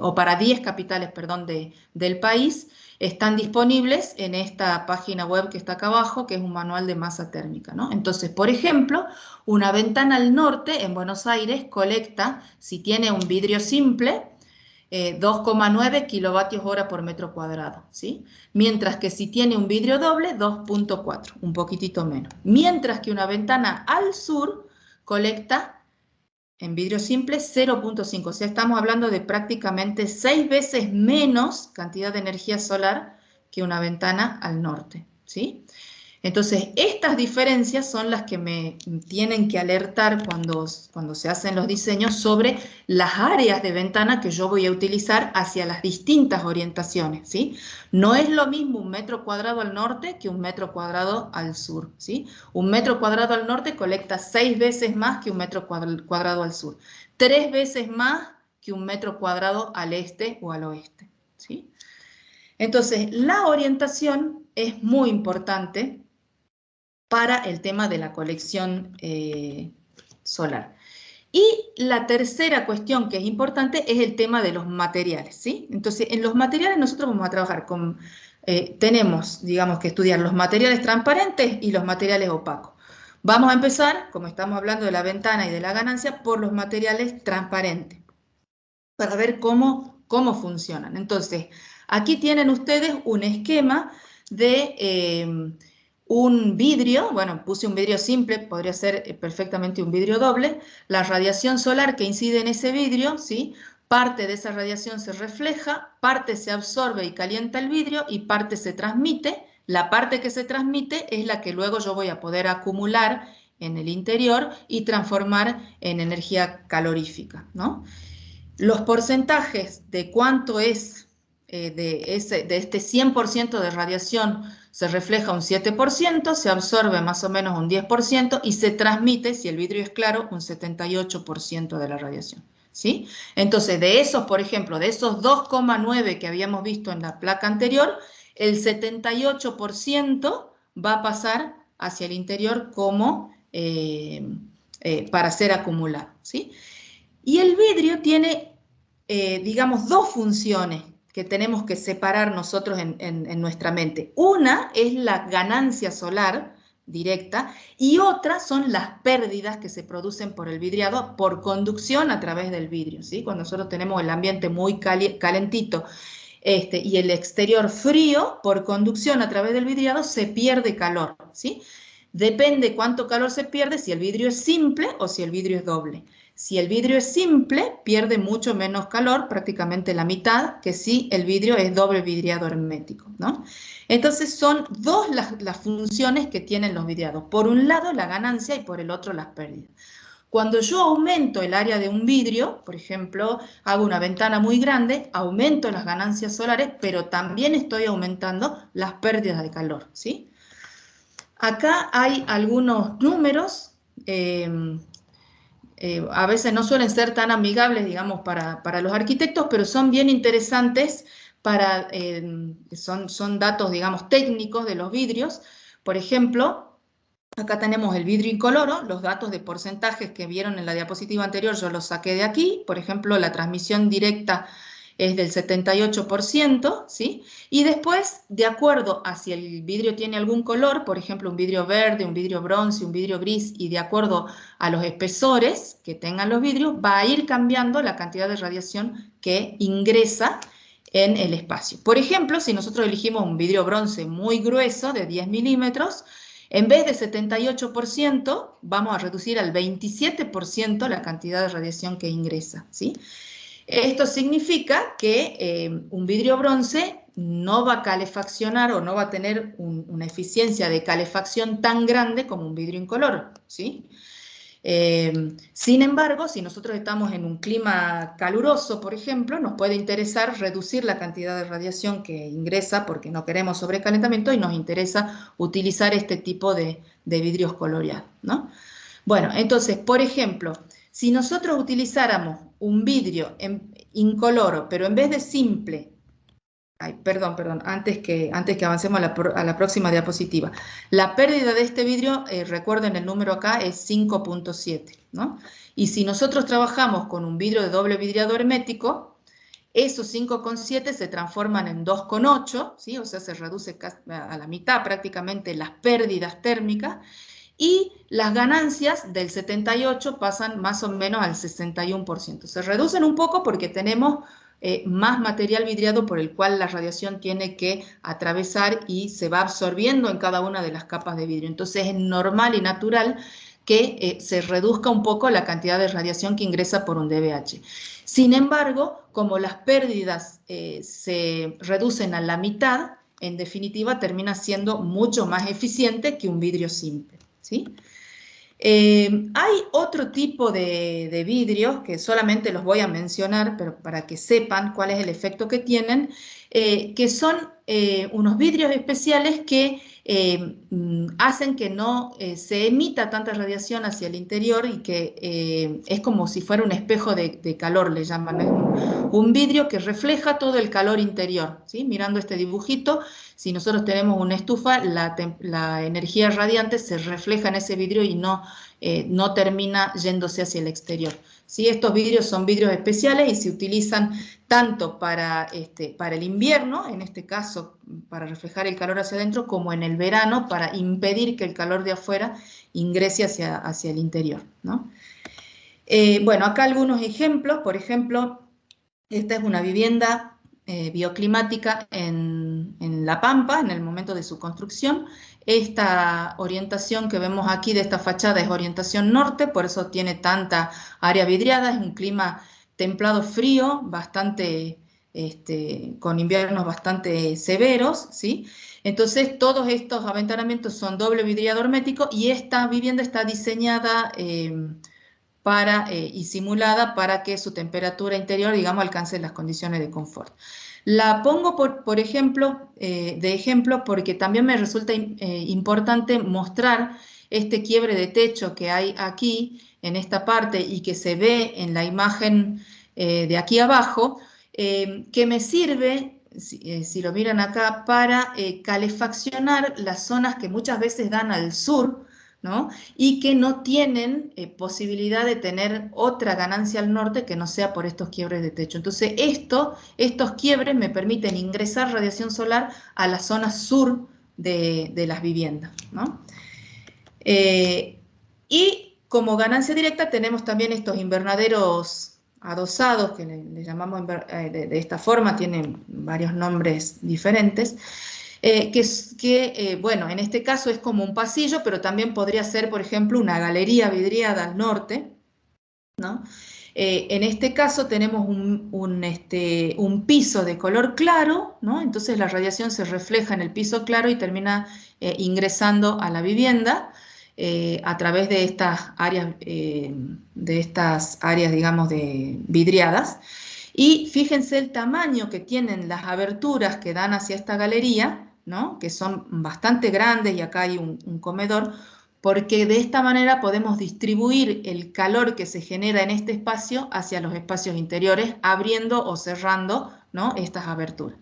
o para 10 capitales, perdón, del país. Están disponibles en esta página web que está acá abajo, que es un manual de masa térmica, ¿no? Entonces, por ejemplo, una ventana al norte en Buenos Aires colecta, si tiene un vidrio simple, 2,9 kilovatios hora por metro cuadrado, ¿sí? Mientras que si tiene un vidrio doble, 2,4, un poquitito menos. Mientras que una ventana al sur colecta en vidrio simple 0,5, o sea, estamos hablando de prácticamente 6 veces menos cantidad de energía solar que una ventana al norte, ¿sí? Entonces, estas diferencias son las que me tienen que alertar cuando se hacen los diseños sobre las áreas de ventana que yo voy a utilizar hacia las distintas orientaciones, ¿sí? No es lo mismo 1 metro cuadrado al norte que 1 metro cuadrado al sur, ¿sí? 1 metro cuadrado al norte colecta 6 veces más que 1 metro cuadrado al sur, 3 veces más que 1 metro cuadrado al este o al oeste, ¿sí? Entonces, la orientación es muy importante para el tema de la colección solar. Y la tercera cuestión que es importante es el tema de los materiales, ¿sí? Entonces, en los materiales nosotros vamos a trabajar con, tenemos, digamos, que estudiar los materiales transparentes y los materiales opacos. Vamos a empezar, como estamos hablando de la ventana y de la ganancia, por los materiales transparentes, para ver cómo funcionan. Entonces, aquí tienen ustedes un esquema de un vidrio, bueno, puse un vidrio simple, podría ser perfectamente un vidrio doble. La radiación solar que incide en ese vidrio, ¿sí? Parte de esa radiación se refleja, parte se absorbe y calienta el vidrio y parte se transmite. La parte que se transmite es la que luego yo voy a poder acumular en el interior y transformar en energía calorífica, ¿no? Los porcentajes de cuánto es de este 100% de radiación se refleja un 7%, se absorbe más o menos un 10% y se transmite, si el vidrio es claro, un 78% de la radiación, ¿sí? Entonces, de esos, por ejemplo, de esos 2,9 que habíamos visto en la placa anterior, el 78% va a pasar hacia el interior como para ser acumulado, ¿sí? Y el vidrio tiene, digamos, dos funciones que tenemos que separar nosotros en nuestra mente. Una es la ganancia solar directa y otra son las pérdidas que se producen por el vidriado por conducción a través del vidrio, ¿sí? Cuando nosotros tenemos el ambiente muy calentito y el exterior frío, por conducción a través del vidriado se pierde calor, ¿sí? Depende cuánto calor se pierde, si el vidrio es simple o si el vidrio es doble. Si el vidrio es simple, pierde mucho menos calor, prácticamente la mitad, que si el vidrio es doble vidriado hermético, ¿no? Entonces son dos las funciones que tienen los vidriados. Por un lado la ganancia y por el otro las pérdidas. Cuando yo aumento el área de un vidrio, por ejemplo, hago una ventana muy grande, aumento las ganancias solares, pero también estoy aumentando las pérdidas de calor, ¿sí? Acá hay algunos números, a veces no suelen ser tan amigables, digamos, para los arquitectos, pero son bien interesantes son datos, digamos, técnicos de los vidrios. Por ejemplo, acá tenemos el vidrio incoloro, los datos de porcentajes que vieron en la diapositiva anterior yo los saqué de aquí. Por ejemplo, la transmisión directa es del 78%, ¿sí? Y después, de acuerdo a si el vidrio tiene algún color, por ejemplo, un vidrio verde, un vidrio bronce, un vidrio gris, y de acuerdo a los espesores que tengan los vidrios, va a ir cambiando la cantidad de radiación que ingresa en el espacio. Por ejemplo, si nosotros elegimos un vidrio bronce muy grueso, de 10 milímetros, en vez de 78%, vamos a reducir al 27% la cantidad de radiación que ingresa, ¿sí? Esto significa que un vidrio bronce no va a calefaccionar o no va a tener una eficiencia de calefacción tan grande como un vidrio incoloro, ¿sí? Sin embargo, si nosotros estamos en un clima caluroso, por ejemplo, nos puede interesar reducir la cantidad de radiación que ingresa porque no queremos sobrecalentamiento y nos interesa utilizar este tipo de vidrios coloreados, ¿no? Bueno, entonces, por ejemplo, si nosotros utilizáramos un vidrio incoloro, pero en vez de simple, perdón, antes que avancemos a la próxima diapositiva. La pérdida de este vidrio, recuerden el número acá, es 5.7, ¿no? Y si nosotros trabajamos con un vidrio de doble vidriado hermético, esos 5.7 se transforman en 2.8, ¿sí? O sea, se reduce a la mitad prácticamente las pérdidas térmicas, y las ganancias del 78 pasan más o menos al 61%. Se reducen un poco porque tenemos más material vidriado por el cual la radiación tiene que atravesar y se va absorbiendo en cada una de las capas de vidrio. Entonces es normal y natural que se reduzca un poco la cantidad de radiación que ingresa por un DBH. Sin embargo, como las pérdidas se reducen a la mitad, en definitiva termina siendo mucho más eficiente que un vidrio simple, ¿sí? Hay otro tipo de vidrios que solamente los voy a mencionar, pero para que sepan cuál es el efecto que tienen, que son unos vidrios especiales que hacen que no se emita tanta radiación hacia el interior y que es como si fuera un espejo de calor, le llaman. Es un vidrio que refleja todo el calor interior, ¿sí? Mirando este dibujito, si nosotros tenemos una estufa, la energía radiante se refleja en ese vidrio y no termina yéndose hacia el exterior, ¿sí? Estos vidrios son vidrios especiales y se utilizan tanto para el invierno, en este caso para reflejar el calor hacia adentro, como en el verano para impedir que el calor de afuera ingrese hacia el interior, ¿no? Bueno, acá algunos ejemplos. Por ejemplo, esta es una vivienda bioclimática en La Pampa, en el momento de su construcción. Esta orientación que vemos aquí de esta fachada es orientación norte, por eso tiene tanta área vidriada. Es un clima templado frío, bastante, con inviernos bastante severos, ¿sí? Entonces todos estos aventanamientos son doble vidriado hermético y esta vivienda está diseñada y simulada para que su temperatura interior, digamos, alcance las condiciones de confort. La pongo, por ejemplo, de ejemplo porque también me resulta importante mostrar este quiebre de techo que hay aquí, en esta parte, y que se ve en la imagen de aquí abajo, que me sirve, si lo miran acá, para calefaccionar las zonas que muchas veces dan al sur, ¿no? Y que no tienen posibilidad de tener otra ganancia al norte que no sea por estos quiebres de techo. Entonces, estos quiebres me permiten ingresar radiación solar a la zona sur de las viviendas, ¿no? Y como ganancia directa tenemos también estos invernaderos adosados, que le llamamos de esta forma, tienen varios nombres diferentes, Bueno, en este caso es como un pasillo, pero también podría ser, por ejemplo, una galería vidriada al norte, ¿no? En este caso tenemos un piso de color claro, ¿no? Entonces la radiación se refleja en el piso claro y termina ingresando a la vivienda a través de estas áreas, digamos, vidriadas. Y fíjense el tamaño que tienen las aberturas que dan hacia esta galería, ¿no? Que son bastante grandes, y acá hay un comedor, porque de esta manera podemos distribuir el calor que se genera en este espacio hacia los espacios interiores, abriendo o cerrando, ¿no?, estas aberturas.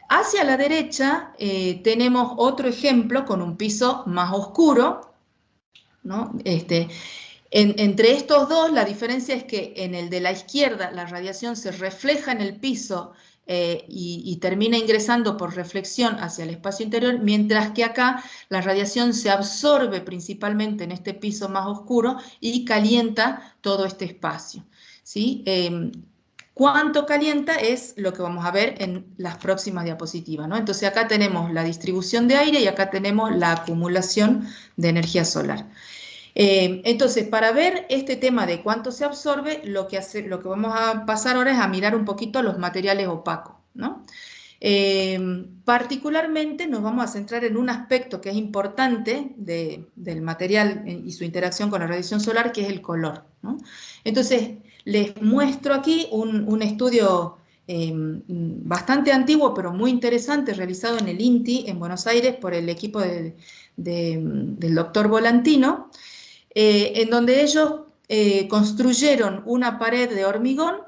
Hacia la derecha tenemos otro ejemplo con un piso más oscuro, ¿no? Entre estos dos, la diferencia es que en el de la izquierda la radiación se refleja en el piso y termina ingresando por reflexión hacia el espacio interior, mientras que acá la radiación se absorbe principalmente en este piso más oscuro y calienta todo este espacio, ¿sí? Cuánto calienta es lo que vamos a ver en las próximas diapositivas, ¿no? Entonces acá tenemos la distribución de aire y acá tenemos la acumulación de energía solar. Entonces, para ver este tema de cuánto se absorbe, lo que vamos a pasar ahora es a mirar un poquito los materiales opacos, ¿no? Particularmente nos vamos a centrar en un aspecto que es importante del material y su interacción con la radiación solar, que es el color, ¿no? Entonces, les muestro aquí un estudio bastante antiguo, pero muy interesante, realizado en el INTI, en Buenos Aires, por el equipo del doctor Volantino, en donde ellos construyeron una pared de hormigón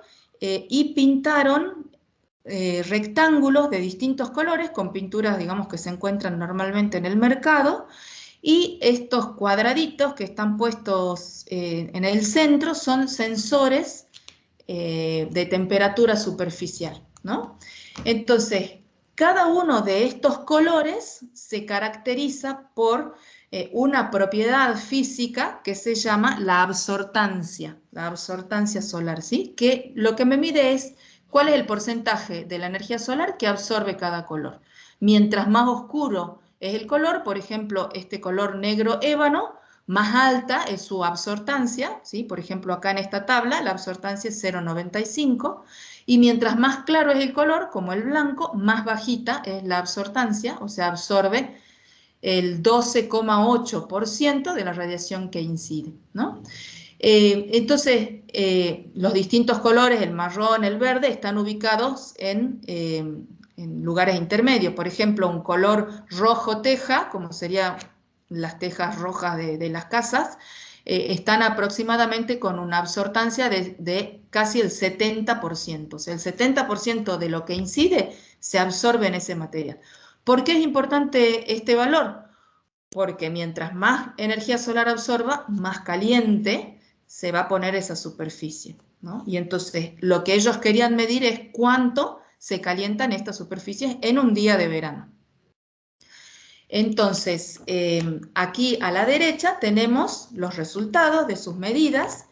y pintaron rectángulos de distintos colores con pinturas, digamos, que se encuentran normalmente en el mercado, y estos cuadraditos que están puestos en el centro son sensores de temperatura superficial, ¿no? Entonces, cada uno de estos colores se caracteriza por una propiedad física que se llama la absortancia solar, ¿sí? Que lo que me mide es cuál es el porcentaje de la energía solar que absorbe cada color. Mientras más oscuro es el color, por ejemplo, este color negro ébano, más alta es su absortancia, ¿sí? Por ejemplo, acá en esta tabla la absortancia es 0,95, y mientras más claro es el color, como el blanco, más bajita es la absortancia, o sea, absorbe el 12,8% de la radiación que incide, ¿no? Entonces, los distintos colores, el marrón, el verde, están ubicados en lugares intermedios. Por ejemplo, un color rojo teja, como serían las tejas rojas de las casas, están aproximadamente con una absortancia de casi el 70%. O sea, el 70% de lo que incide se absorbe en ese material. ¿Por qué es importante este valor? Porque mientras más energía solar absorba, más caliente se va a poner esa superficie, ¿no? Y entonces lo que ellos querían medir es cuánto se calientan estas superficies en un día de verano. Entonces, aquí a la derecha tenemos los resultados de sus medidas,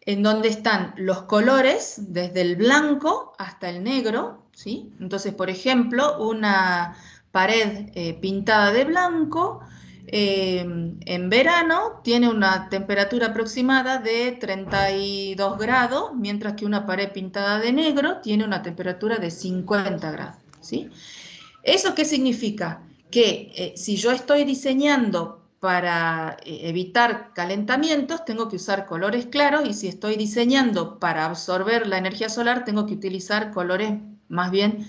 en donde están los colores desde el blanco hasta el negro, ¿sí? Entonces, por ejemplo, una pared pintada de blanco en verano tiene una temperatura aproximada de 32 grados, mientras que una pared pintada de negro tiene una temperatura de 50 grados, ¿sí? ¿Eso qué significa? Que si yo estoy diseñando para evitar calentamientos, tengo que usar colores claros, y si estoy diseñando para absorber la energía solar, tengo que utilizar colores más bien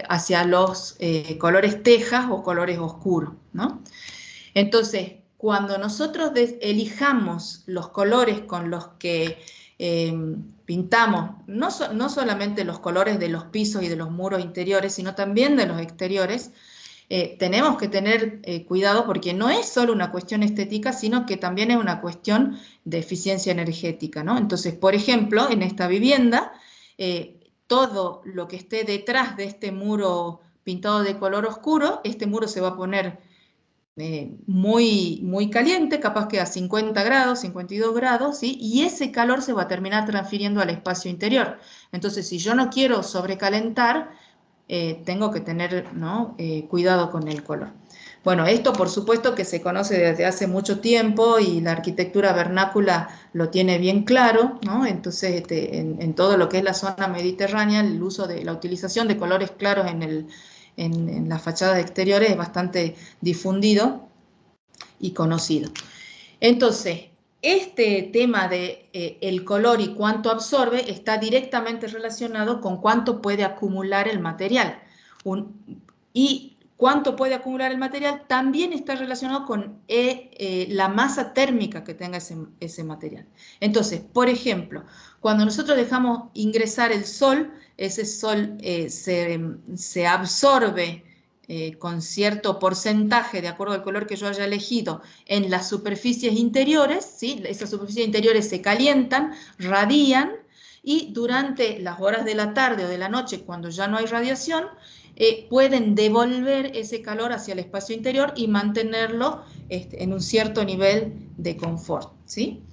hacia los colores tejas o colores oscuros, ¿no? Entonces, cuando nosotros elijamos los colores con los que pintamos, no solamente los colores de los pisos y de los muros interiores, sino también de los exteriores, tenemos que tener cuidado, porque no es solo una cuestión estética, sino que también es una cuestión de eficiencia energética, ¿no? Entonces, por ejemplo, en esta vivienda, todo lo que esté detrás de este muro pintado de color oscuro, este muro se va a poner muy caliente, capaz que a 50 grados, 52 grados, ¿sí? Y ese calor se va a terminar transfiriendo al espacio interior. Entonces, si yo no quiero sobrecalentar, tengo que tener, ¿no? Cuidado con el color. Bueno, esto por supuesto que se conoce desde hace mucho tiempo y la arquitectura vernácula lo tiene bien claro, ¿no? Entonces, en todo lo que es la zona mediterránea, el uso de la utilización de colores claros en las fachadas exteriores es bastante difundido y conocido. Entonces, este tema de el color y cuánto absorbe está directamente relacionado con cuánto puede acumular el material. Y cuánto puede acumular el material también está relacionado con la masa térmica que tenga ese material. Entonces, por ejemplo, cuando nosotros dejamos ingresar el sol, ese sol se absorbe con cierto porcentaje, de acuerdo al color que yo haya elegido, en las superficies interiores, ¿sí? Esas superficies interiores se calientan, radian, y durante las horas de la tarde o de la noche, cuando ya no hay radiación, pueden devolver ese calor hacia el espacio interior y mantenerlo en un cierto nivel de confort, ¿sí?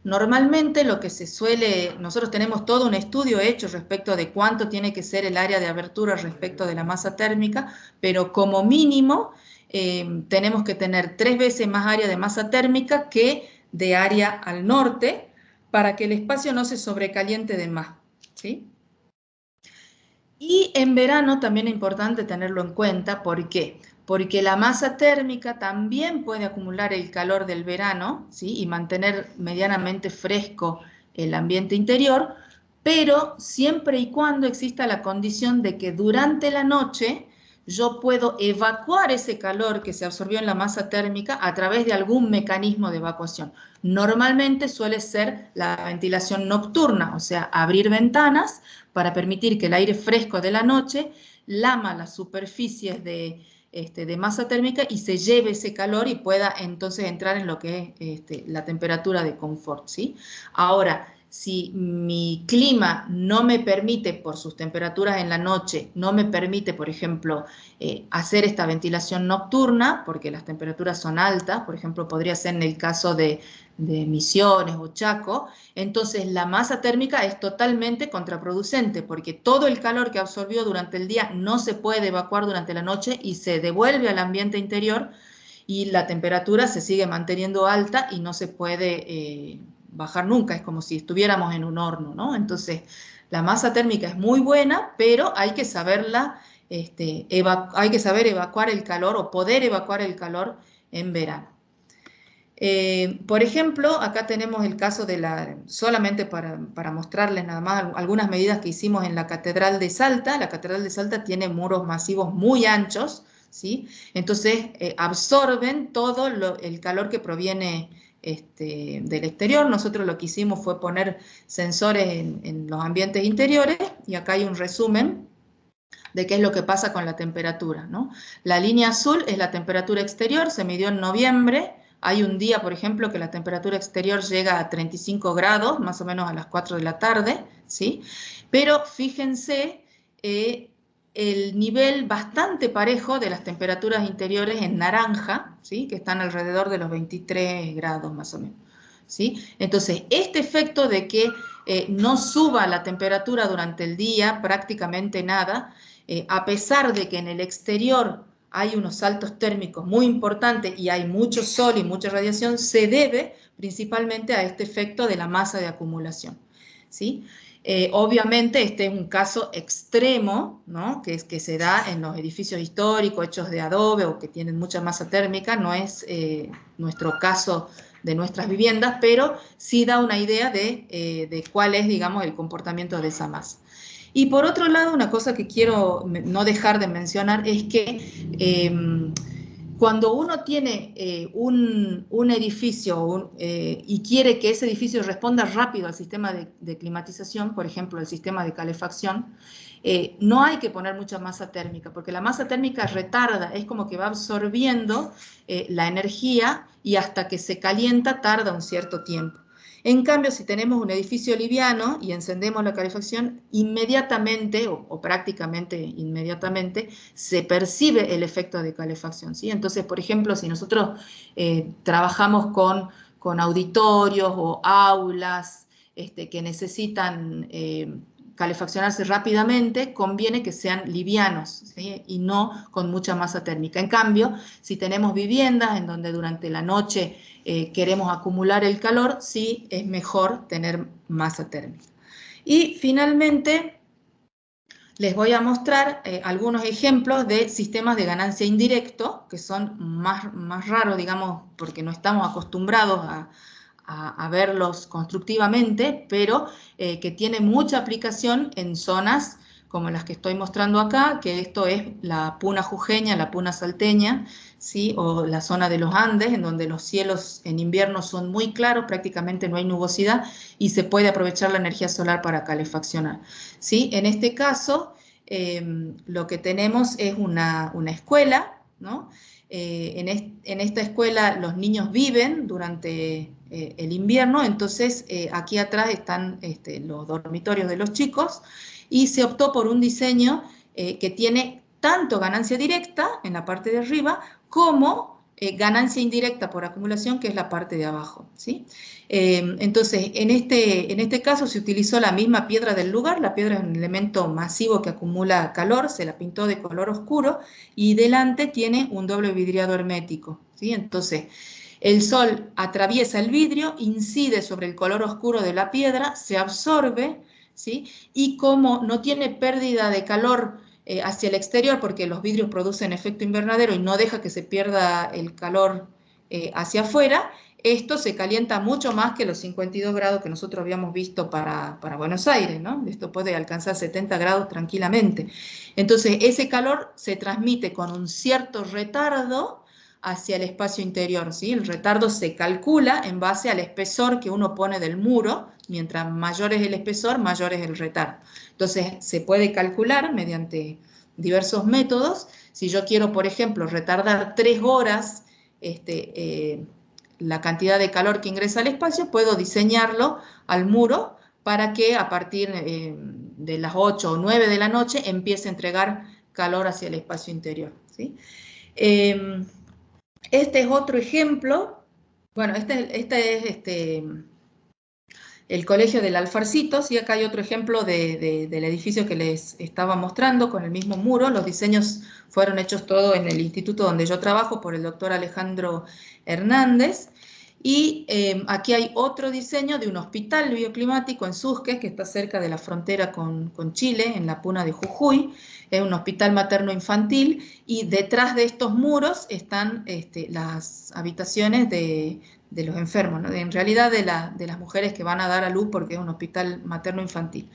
Normalmente lo que se suele, nosotros tenemos todo un estudio hecho respecto de cuánto tiene que ser el área de abertura respecto de la masa térmica, pero como mínimo tenemos que tener 3 veces más área de masa térmica que de área al norte para que el espacio no se sobrecaliente de más, ¿sí? Y en verano también es importante tenerlo en cuenta, ¿por qué? Porque la masa térmica también puede acumular el calor del verano, ¿sí? Y mantener medianamente fresco el ambiente interior, pero siempre y cuando exista la condición de que durante la noche yo puedo evacuar ese calor que se absorbió en la masa térmica a través de algún mecanismo de evacuación. Normalmente suele ser la ventilación nocturna, o sea, abrir ventanas para permitir que el aire fresco de la noche lama las superficies de masa térmica y se lleve ese calor y pueda entonces entrar en lo que es la temperatura de confort, ¿sí? Ahora, si mi clima no me permite, por sus temperaturas en la noche, no me permite, por ejemplo, hacer esta ventilación nocturna, porque las temperaturas son altas, por ejemplo, podría ser en el caso de Misiones o Chaco, entonces la masa térmica es totalmente contraproducente, porque todo el calor que absorbió durante el día no se puede evacuar durante la noche y se devuelve al ambiente interior, y la temperatura se sigue manteniendo alta y no se puede bajar nunca, es como si estuviéramos en un horno, ¿no? Entonces, la masa térmica es muy buena, pero hay que saberla, hay que saber evacuar el calor o poder evacuar el calor en verano. Por ejemplo, acá tenemos el caso de solamente para mostrarles nada más algunas medidas que hicimos en la Catedral de Salta. La Catedral de Salta tiene muros masivos muy anchos, ¿sí? Entonces absorben todo el calor que proviene del exterior. Nosotros lo que hicimos fue poner sensores en los ambientes interiores, y acá hay un resumen de qué es lo que pasa con la temperatura, ¿no? La línea azul es la temperatura exterior, se midió en noviembre. Hay un día, por ejemplo, que la temperatura exterior llega a 35 grados, más o menos a las 4 de la tarde, ¿sí? Pero fíjense el nivel bastante parejo de las temperaturas interiores en naranja, ¿sí? Que están alrededor de los 23 grados más o menos, ¿sí? Entonces, este efecto de que no suba la temperatura durante el día, prácticamente nada, a pesar de que en el exterior hay unos saltos térmicos muy importantes y hay mucho sol y mucha radiación, se debe principalmente a este efecto de la masa de acumulación, ¿sí? Obviamente este es un caso extremo, ¿no? que se da en los edificios históricos hechos de adobe o que tienen mucha masa térmica, no es nuestro caso de nuestras viviendas, pero sí da una idea de cuál es, digamos, el comportamiento de esa masa. Y por otro lado, una cosa que quiero no dejar de mencionar es que cuando uno tiene un edificio y quiere que ese edificio responda rápido al sistema de climatización, por ejemplo, el sistema de calefacción, no hay que poner mucha masa térmica, porque la masa térmica retarda, es como que va absorbiendo la energía y hasta que se calienta tarda un cierto tiempo. En cambio, si tenemos un edificio liviano y encendemos la calefacción, inmediatamente o prácticamente inmediatamente se percibe el efecto de calefacción, ¿sí? Entonces, por ejemplo, si nosotros trabajamos con auditorios o aulas que necesitan calefaccionarse rápidamente, conviene que sean livianos, ¿sí? Y no con mucha masa térmica. En cambio, si tenemos viviendas en donde durante la noche queremos acumular el calor, sí es mejor tener masa térmica. Y finalmente, les voy a mostrar algunos ejemplos de sistemas de ganancia indirecto, que son más raros, digamos, porque no estamos acostumbrados a verlos constructivamente, pero que tienen mucha aplicación en zonas como las que estoy mostrando acá, que esto es la Puna jujeña, la Puna salteña, ¿sí? O la zona de los Andes, en donde los cielos en invierno son muy claros, prácticamente no hay nubosidad, y se puede aprovechar la energía solar para calefaccionar, ¿sí? En este caso, lo que tenemos es una escuela, ¿no? En esta escuela los niños viven durante el invierno, entonces aquí atrás están los dormitorios de los chicos, y se optó por un diseño que tiene tanto ganancia directa en la parte de arriba como ganancia indirecta por acumulación, que es la parte de abajo, ¿sí? Entonces, en este caso se utilizó la misma piedra del lugar. La piedra es un elemento masivo que acumula calor, se la pintó de color oscuro y delante tiene un doble vidriado hermético, ¿sí? Entonces, el sol atraviesa el vidrio, incide sobre el color oscuro de la piedra, se absorbe, ¿sí? Y como no tiene pérdida de calor hacia el exterior, porque los vidrios producen efecto invernadero y no deja que se pierda el calor hacia afuera, esto se calienta mucho más que los 52 grados que nosotros habíamos visto para Buenos Aires, ¿no? Esto puede alcanzar 70 grados tranquilamente. Entonces, ese calor se transmite con un cierto retardo hacia el espacio interior, ¿sí? El retardo se calcula en base al espesor que uno pone del muro. Mientras mayor es el espesor, mayor es el retardo. Entonces, se puede calcular mediante diversos métodos. Si yo quiero, por ejemplo, retardar 3 horas la cantidad de calor que ingresa al espacio, puedo diseñarlo al muro para que a partir de las 8 o 9 de la noche empiece a entregar calor hacia el espacio interior, ¿sí? Este es otro ejemplo. Bueno, este es el Colegio del Alfarcito, y acá hay otro ejemplo del edificio que les estaba mostrando con el mismo muro. Los diseños fueron hechos todos en el instituto donde yo trabajo por el doctor Alejandro Hernández. Y aquí hay otro diseño de un hospital bioclimático en Susques, que está cerca de la frontera con Chile, en la Puna de Jujuy. Es un hospital materno-infantil, y detrás de estos muros están las habitaciones de los enfermos, ¿no? En realidad de las mujeres que van a dar a luz, porque es un hospital materno-infantil.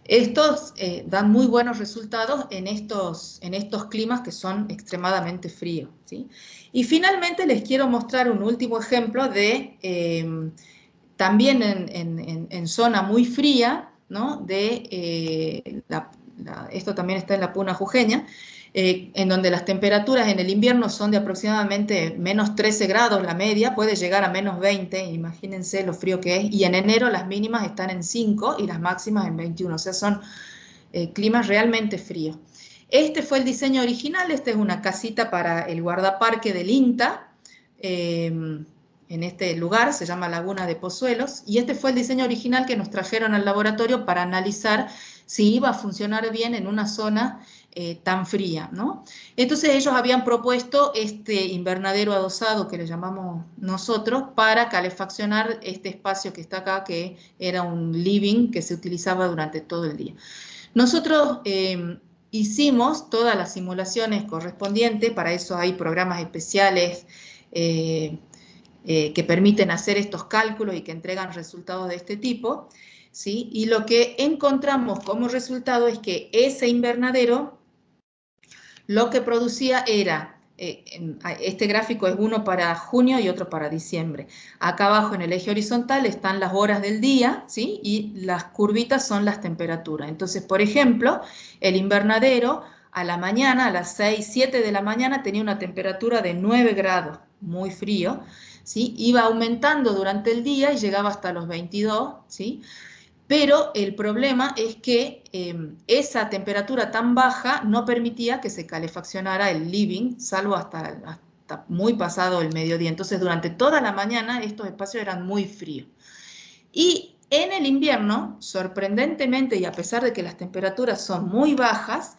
Estos dan muy buenos resultados en estos climas que son extremadamente fríos, ¿sí? Y finalmente les quiero mostrar un último ejemplo de, también en zona muy fría, ¿no? Esto también está en la Puna jujeña, en donde las temperaturas en el invierno son de aproximadamente menos 13 grados la media, puede llegar a menos 20, imagínense lo frío que es, y en enero las mínimas están en 5 y las máximas en 21, o sea, son climas realmente fríos. Este fue el diseño original. Esta es una casita para el guardaparque del INTA, en este lugar, se llama Laguna de Pozuelos, y este fue el diseño original que nos trajeron al laboratorio para analizar si iba a funcionar bien en una zona tan fría, ¿no? Entonces ellos habían propuesto este invernadero adosado, que le llamamos nosotros, para calefaccionar este espacio que está acá, que era un living que se utilizaba durante todo el día. Nosotros hicimos todas las simulaciones correspondientes. Para eso hay programas especiales que permiten hacer estos cálculos y que entregan resultados de este tipo, ¿sí? Y lo que encontramos como resultado es que ese invernadero lo que producía era, este gráfico es uno para junio y otro para diciembre. Acá abajo en el eje horizontal están las horas del día, ¿sí? Y las curvitas son las temperaturas. Entonces, por ejemplo, el invernadero a la mañana, a las 6, 7 de la mañana, tenía una temperatura de 9 grados, muy frío, ¿sí? Iba aumentando durante el día y llegaba hasta los 22, ¿sí? Pero el problema es que esa temperatura tan baja no permitía que se calefaccionara el living, salvo hasta muy pasado el mediodía. Entonces, durante toda la mañana estos espacios eran muy fríos. Y En el invierno, sorprendentemente, y a pesar de que las temperaturas son muy bajas,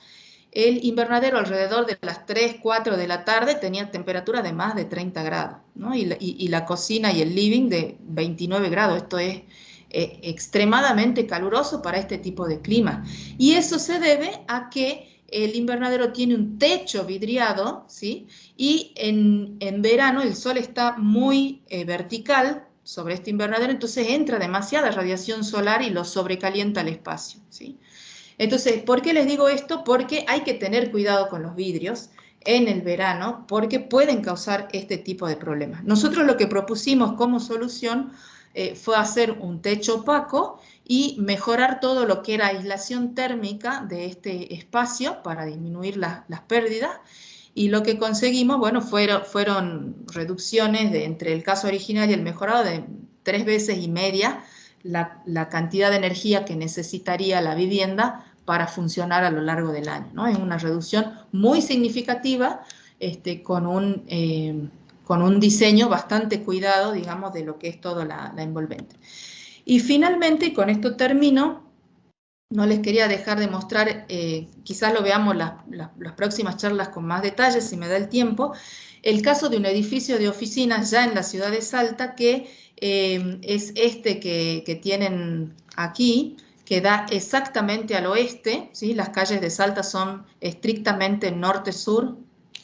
el invernadero alrededor de las 3, 4 de la tarde tenía temperaturas de más de 30 grados, ¿no? Y la cocina y el living de 29 grados. Esto es extremadamente caluroso para este tipo de clima. Y eso se debe a que el invernadero tiene un techo vidriado, ¿sí? Y en verano el sol está muy vertical sobre este invernadero, entonces entra demasiada radiación solar y lo sobrecalienta el espacio, ¿sí? Entonces, ¿por qué les digo esto? Porque hay que tener cuidado con los vidrios en el verano porque pueden causar este tipo de problemas. Nosotros lo que propusimos como solución fue hacer un techo opaco y mejorar todo lo que era aislación térmica de este espacio para disminuir las pérdidas. Y lo que conseguimos, bueno, fueron reducciones entre el caso original y el mejorado de 3 veces y media la cantidad de energía que necesitaría la vivienda para funcionar a lo largo del año, ¿no? Es una reducción muy significativa con un diseño bastante cuidado, digamos, de lo que es toda la envolvente. Y finalmente, y con esto termino, no les quería dejar de mostrar, quizás lo veamos las próximas charlas con más detalles, si me da el tiempo, el caso de un edificio de oficinas ya en la ciudad de Salta, que es este que tienen aquí, que da exactamente al oeste, ¿sí? Las calles de Salta son estrictamente norte-sur,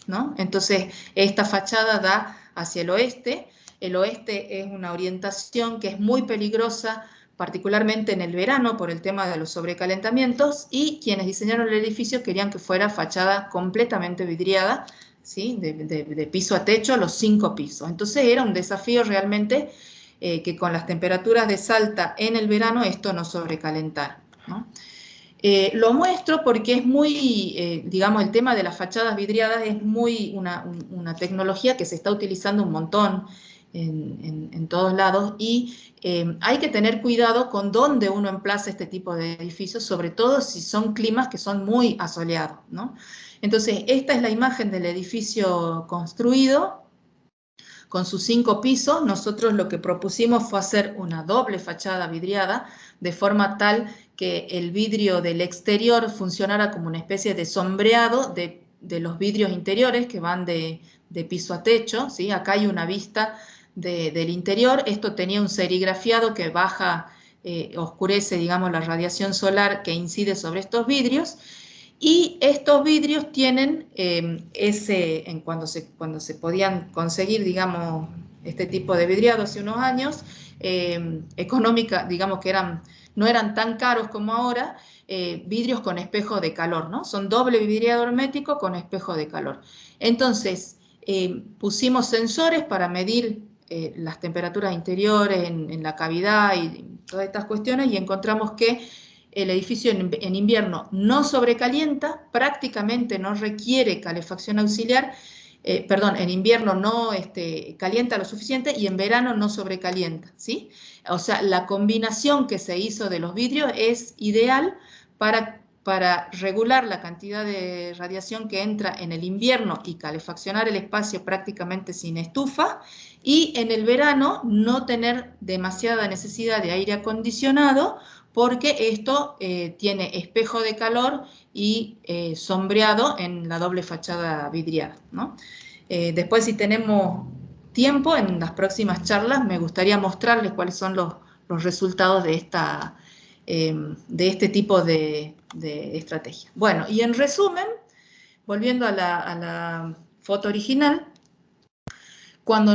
¿no? Entonces, esta fachada da hacia el oeste. El oeste es una orientación que es muy peligrosa, particularmente en el verano por el tema de los sobrecalentamientos, y quienes diseñaron el edificio querían que fuera fachada completamente vidriada, ¿sí? de piso a techo, los 5 pisos. Entonces era un desafío realmente que con las temperaturas de Salta en el verano esto no sobrecalentara, ¿no? Lo muestro porque es muy, digamos, el tema de las fachadas vidriadas es muy una tecnología que se está utilizando un montón en todos lados y hay que tener cuidado con dónde uno emplaza este tipo de edificios, sobre todo si son climas que son muy asoleados, ¿no? Entonces, esta es la imagen del edificio construido con sus 5 pisos. Nosotros lo que propusimos fue hacer una doble fachada vidriada, de forma tal que el vidrio del exterior funcionara como una especie de sombreado de los vidrios interiores que van de piso a techo, ¿sí? Acá hay una vista del interior. Esto tenía un serigrafiado que baja, oscurece, digamos, la radiación solar que incide sobre estos vidrios. Y estos vidrios tienen cuando se podían conseguir, digamos, este tipo de vidriado hace unos años, económica, digamos que no eran tan caros como ahora, vidrios con espejo de calor, ¿no? Son doble vidriado hermético con espejo de calor. Entonces, pusimos sensores para medir las temperaturas interiores en la cavidad y todas estas cuestiones y encontramos que el edificio en invierno no sobrecalienta, prácticamente no requiere calefacción auxiliar, en invierno no calienta lo suficiente y en verano no sobrecalienta, ¿sí? O sea, la combinación que se hizo de los vidrios es ideal para regular la cantidad de radiación que entra en el invierno y calefaccionar el espacio prácticamente sin estufa, y en el verano no tener demasiada necesidad de aire acondicionado, porque esto tiene espejo de calor y sombreado en la doble fachada vidriada, ¿no? Después, si tenemos tiempo, en las próximas charlas me gustaría mostrarles cuáles son los resultados de este tipo de estrategia. Bueno, y en resumen, volviendo a la foto original,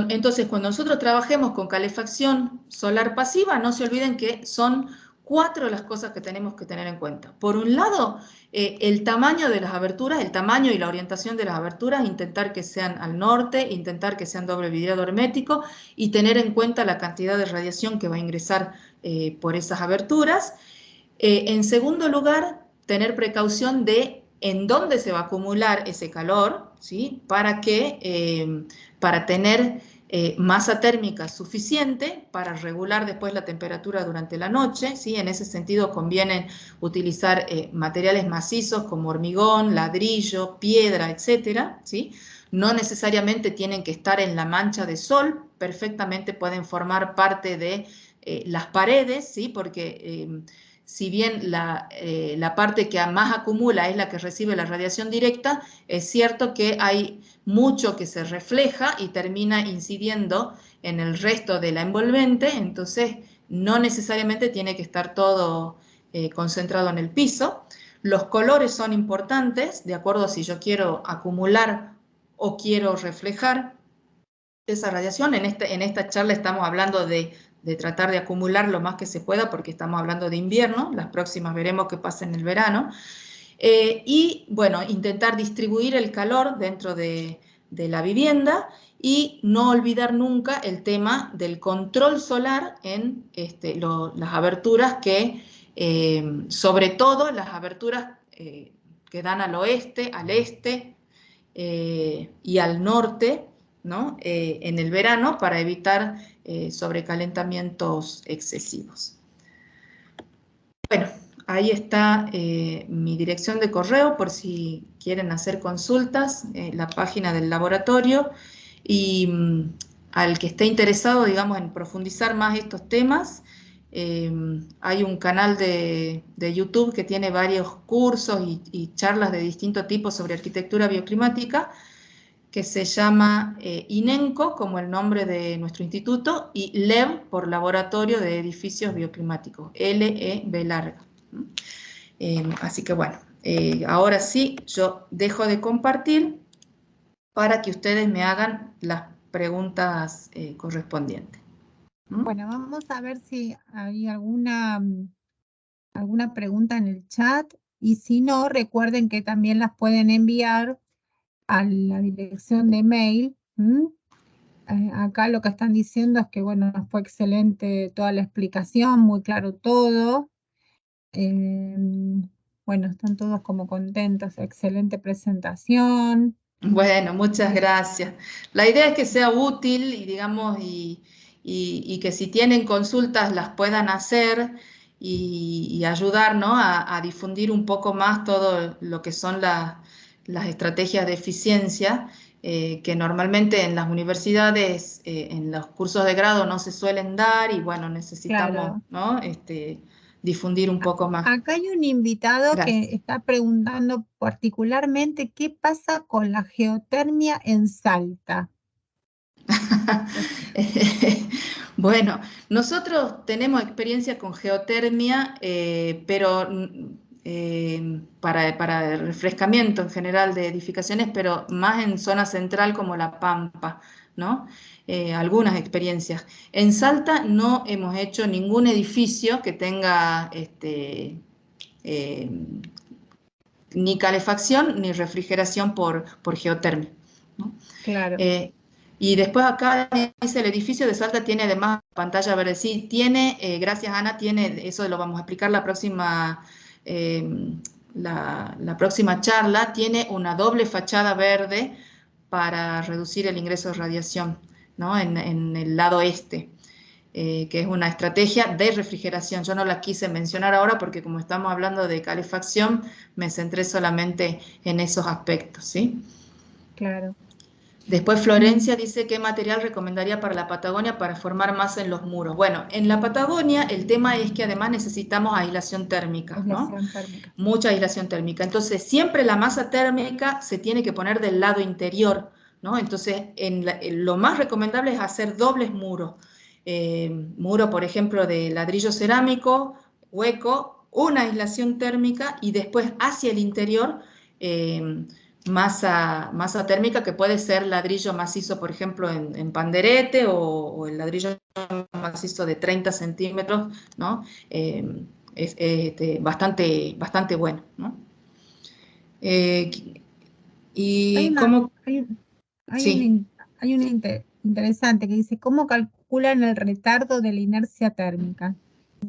entonces cuando nosotros trabajemos con calefacción solar pasiva, no se olviden que son 4 las cosas que tenemos que tener en cuenta. Por un lado, el tamaño de las aberturas, el tamaño y la orientación de las aberturas, intentar que sean al norte, intentar que sean doble vidriado hermético y tener en cuenta la cantidad de radiación que va a ingresar por esas aberturas. En segundo lugar, tener precaución de en dónde se va a acumular ese calor, ¿sí? Para tener masa térmica suficiente para regular después la temperatura durante la noche, ¿sí? En ese sentido conviene utilizar materiales macizos como hormigón, ladrillo, piedra, etcétera, ¿sí? No necesariamente tienen que estar en la mancha de sol, perfectamente pueden formar parte de las paredes, ¿sí? Porque si bien la parte que más acumula es la que recibe la radiación directa, es cierto que hay mucho que se refleja y termina incidiendo en el resto de la envolvente, entonces no necesariamente tiene que estar todo concentrado en el piso. Los colores son importantes, de acuerdo a si yo quiero acumular o quiero reflejar esa radiación. En esta charla estamos hablando de tratar de acumular lo más que se pueda porque estamos hablando de invierno, las próximas veremos qué pasa en el verano. Y bueno, intentar distribuir el calor dentro de la vivienda y no olvidar nunca el tema del control solar en las aberturas sobre todo las aberturas que dan al oeste, al este y al norte, ¿no? En el verano para evitar sobrecalentamientos excesivos. Bueno, ahí está mi dirección de correo por si quieren hacer consultas, la página del laboratorio y al que esté interesado, digamos, en profundizar más estos temas, hay un canal de YouTube que tiene varios cursos y charlas de distinto tipo sobre arquitectura bioclimática que se llama INENCO, como el nombre de nuestro instituto, y LEB por Laboratorio de Edificios Bioclimáticos, LEB larga. Así que bueno, ahora sí, yo dejo de compartir para que ustedes me hagan las preguntas correspondientes. Bueno, vamos a ver si hay alguna pregunta en el chat, y si no, recuerden que también las pueden enviar a la dirección de mail. Acá lo que están diciendo es que, bueno, fue excelente toda la explicación, muy claro todo. Bueno, están todos como contentos, excelente presentación. Bueno, muchas gracias. La idea es que sea útil y digamos, y que si tienen consultas las puedan hacer y ayudar, ¿no? a difundir un poco más todo lo que son las estrategias de eficiencia, que normalmente en las universidades, en los cursos de grado no se suelen dar y bueno, necesitamos, Claro. ¿no? Difundir un poco más. Acá hay un invitado Gracias. que está preguntando particularmente qué pasa con la geotermia en Salta. Bueno, nosotros tenemos experiencia con geotermia, pero para refrescamiento en general de edificaciones, pero más en zona central como La Pampa, ¿no? Algunas experiencias. En Salta no hemos hecho ningún edificio que tenga eh, ni calefacción ni refrigeración por geotermia, ¿no? Claro. Y después acá dice el edificio de Salta tiene además pantalla verde. Sí, tiene, gracias Ana, tiene, eso lo vamos a explicar la próxima, la próxima charla, tiene una doble fachada verde para reducir el ingreso de radiación, ¿no? En el lado este, que es una estrategia de refrigeración. Yo no la quise mencionar ahora porque como estamos hablando de calefacción, me centré solamente en esos aspectos, ¿sí? Claro. Después Florencia dice qué material recomendaría para la Patagonia para formar masa en los muros. Bueno, en la Patagonia el tema es que además necesitamos aislación térmica, ¿no? Aislación térmica. Mucha aislación térmica. Entonces siempre la masa térmica se tiene que poner del lado interior, ¿no? Entonces lo más recomendable es hacer dobles muros. Muro, por ejemplo, de ladrillo cerámico, hueco, una aislación térmica y después hacia el interior masa térmica que puede ser ladrillo macizo, por ejemplo, en panderete o el ladrillo macizo de 30 centímetros, ¿no? Es bastante bueno, ¿no? Y cómo... Sí. Hay una interesante que dice, ¿cómo calculan el retardo de la inercia térmica?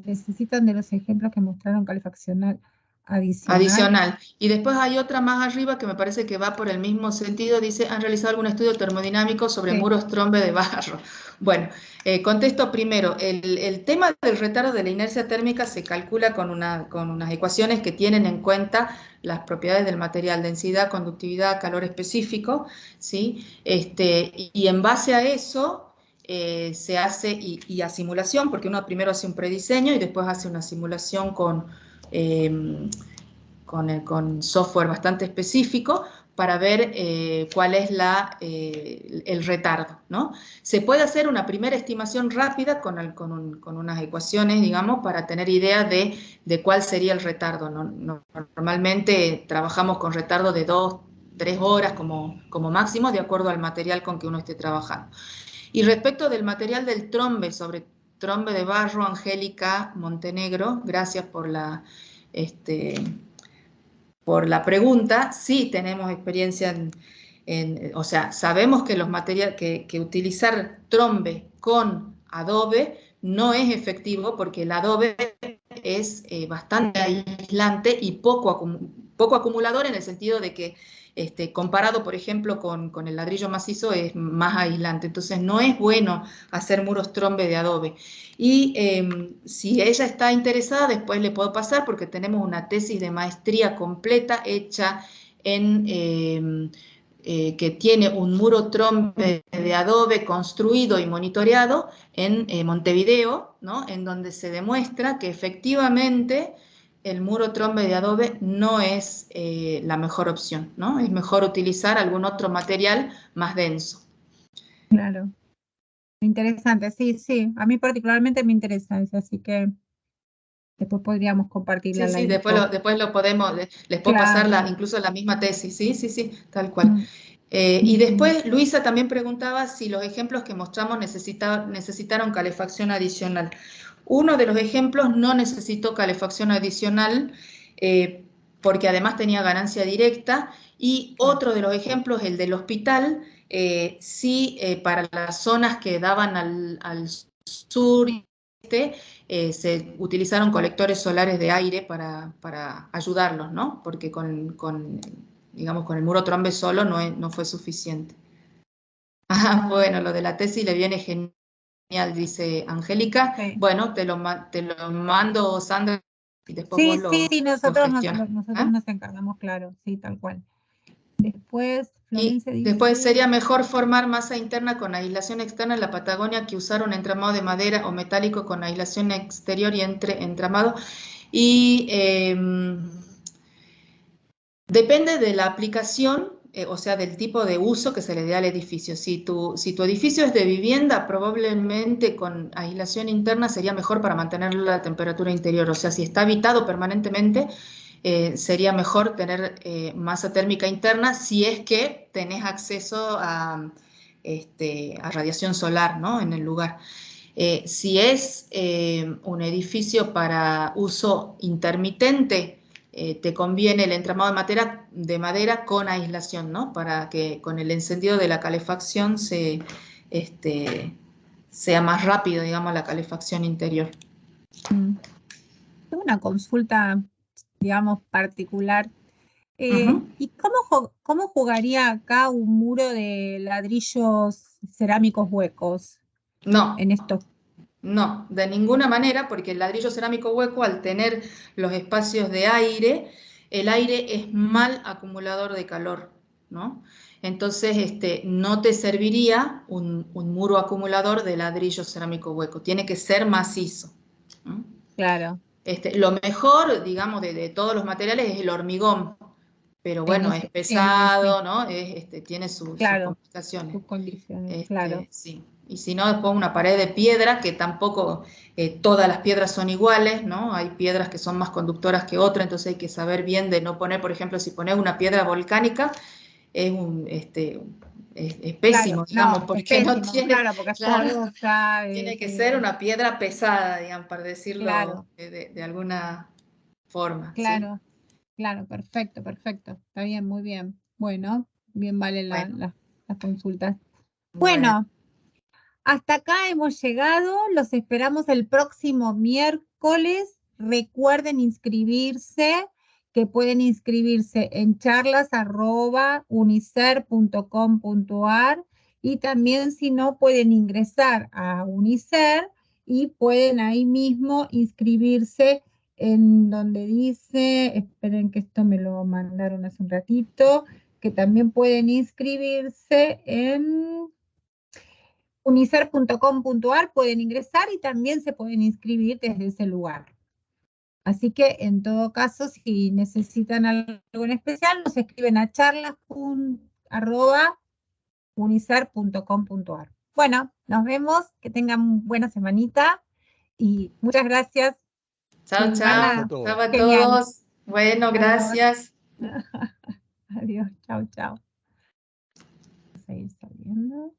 Necesitan de los ejemplos que mostraron calefacción adicional. Adicional. Y después hay otra más arriba que me parece que va por el mismo sentido. Dice, ¿han realizado algún estudio termodinámico sobre Sí. muros trombe de barro? Bueno, contesto primero. El tema del retardo de la inercia térmica se calcula con unas ecuaciones que tienen en cuenta las propiedades del material, densidad, conductividad, calor específico, ¿sí? Y en base a eso se hace, y a simulación, porque uno primero hace un prediseño y después hace una simulación con software bastante específico para ver cuál es el retardo, ¿no? Se puede hacer una primera estimación rápida con unas ecuaciones, digamos, para tener idea de cuál sería el retardo. Normalmente trabajamos con retardo de 2, 3 horas como máximo, de acuerdo al material con que uno esté trabajando. Y respecto del material del trombe, sobre trombe de barro, Angélica Montenegro, gracias por la pregunta. Sí tenemos experiencia o sea, sabemos que los materiales, que utilizar trombe con adobe no es efectivo porque el adobe es bastante aislante y poco acumulador, en el sentido de que comparado, por ejemplo, con el ladrillo macizo, es más aislante. Entonces no es bueno hacer muros trombe de adobe. Y si ella está interesada, después le puedo pasar, porque tenemos una tesis de maestría completa hecha que tiene un muro trombe de adobe construido y monitoreado en Montevideo, ¿no? En donde se demuestra que efectivamente el muro trombe de adobe no es la mejor opción, ¿no? Es mejor utilizar algún otro material más denso. Claro. Interesante, sí, sí. A mí particularmente me interesa eso, así que después podríamos compartirla Sí, la sí, info. después lo podemos, les puedo pasar Claro. incluso la misma tesis, sí, sí, sí, tal cual. Mm, Y mm. después Luisa también preguntaba si los ejemplos que mostramos necesitaron calefacción adicional. Uno de los ejemplos no necesitó calefacción adicional porque además tenía ganancia directa, y otro de los ejemplos, el del hospital, sí, para las zonas que daban al sur y se utilizaron colectores solares de aire para ayudarlos, ¿no? Porque digamos, con el muro trombe solo no fue suficiente. Ah, bueno, lo de la tesis le viene genial, dice Angélica. Sí. Bueno, te lo mando, Sandra, y después vos Sí, sí, sí, lo nosotros gestionas. nosotros ¿Ah? nos encargamos, claro, sí, tal cual. Después, Y Florencia después, dice, sería mejor formar masa interna con aislación externa en la Patagonia que usar un entramado de madera o metálico con aislación exterior y entramado. Y depende de la aplicación, o sea, del tipo de uso que se le dé al edificio. Si tu edificio es de vivienda, probablemente con aislación interna sería mejor para mantener la temperatura interior. O sea, si está habitado permanentemente, sería mejor tener masa térmica interna, si es que tenés acceso a radiación solar, ¿no? En el lugar. Si es un edificio para uso intermitente, te conviene el entramado de madera con aislación, ¿no? Para que con el encendido de la calefacción sea más rápido, digamos, la calefacción interior. tengo una consulta, digamos, particular. Ujú. ¿Y cómo jugaría acá un muro de ladrillos cerámicos huecos No, en esto? no, de ninguna manera, porque el ladrillo cerámico hueco, al tener los espacios de aire, el aire es mal acumulador de calor, ¿no? Entonces, no te serviría un muro acumulador de ladrillo cerámico hueco, tiene que ser macizo, ¿no? Claro, Lo mejor, digamos, de todos los materiales es el hormigón, pero en bueno, es ese, sí, pesado, ¿no? Tiene sus claro, complicaciones. sus condiciones, claro, Sí. Y si no, después una pared de piedra, que tampoco todas las piedras son iguales, ¿no? Hay piedras que son más conductoras que otras, entonces hay que saber bien de no poner, por ejemplo, si pones una piedra volcánica, es claro, pésimo, digamos, no, es porque no pésimo, tiene, claro, porque es claro, porosa, tiene que ser una piedra pesada, digamos, para decirlo claro, de alguna forma, ¿sí? claro, claro, perfecto, perfecto, está bien, muy bien. Bueno, bien vale Bueno, las consultas. bueno. Bueno, hasta acá hemos llegado, los esperamos el próximo miércoles. Recuerden inscribirse, que pueden inscribirse en charlas@unicer.com.ar, y también, si no, pueden ingresar a Unicer y pueden ahí mismo inscribirse en donde dice, esperen que esto me lo mandaron hace un ratito, que también pueden inscribirse unicer.com.ar pueden ingresar y también se pueden inscribir desde ese lugar. Así que, en todo caso, si necesitan algo en especial, nos escriben a charlas@unicer.com.ar. Bueno, nos vemos, que tengan buena semanita y muchas gracias. Chao, Silvana, chao. Chao a genial. todos. Bueno, gracias. Adiós, chao, chao. Vamos a ir saliendo.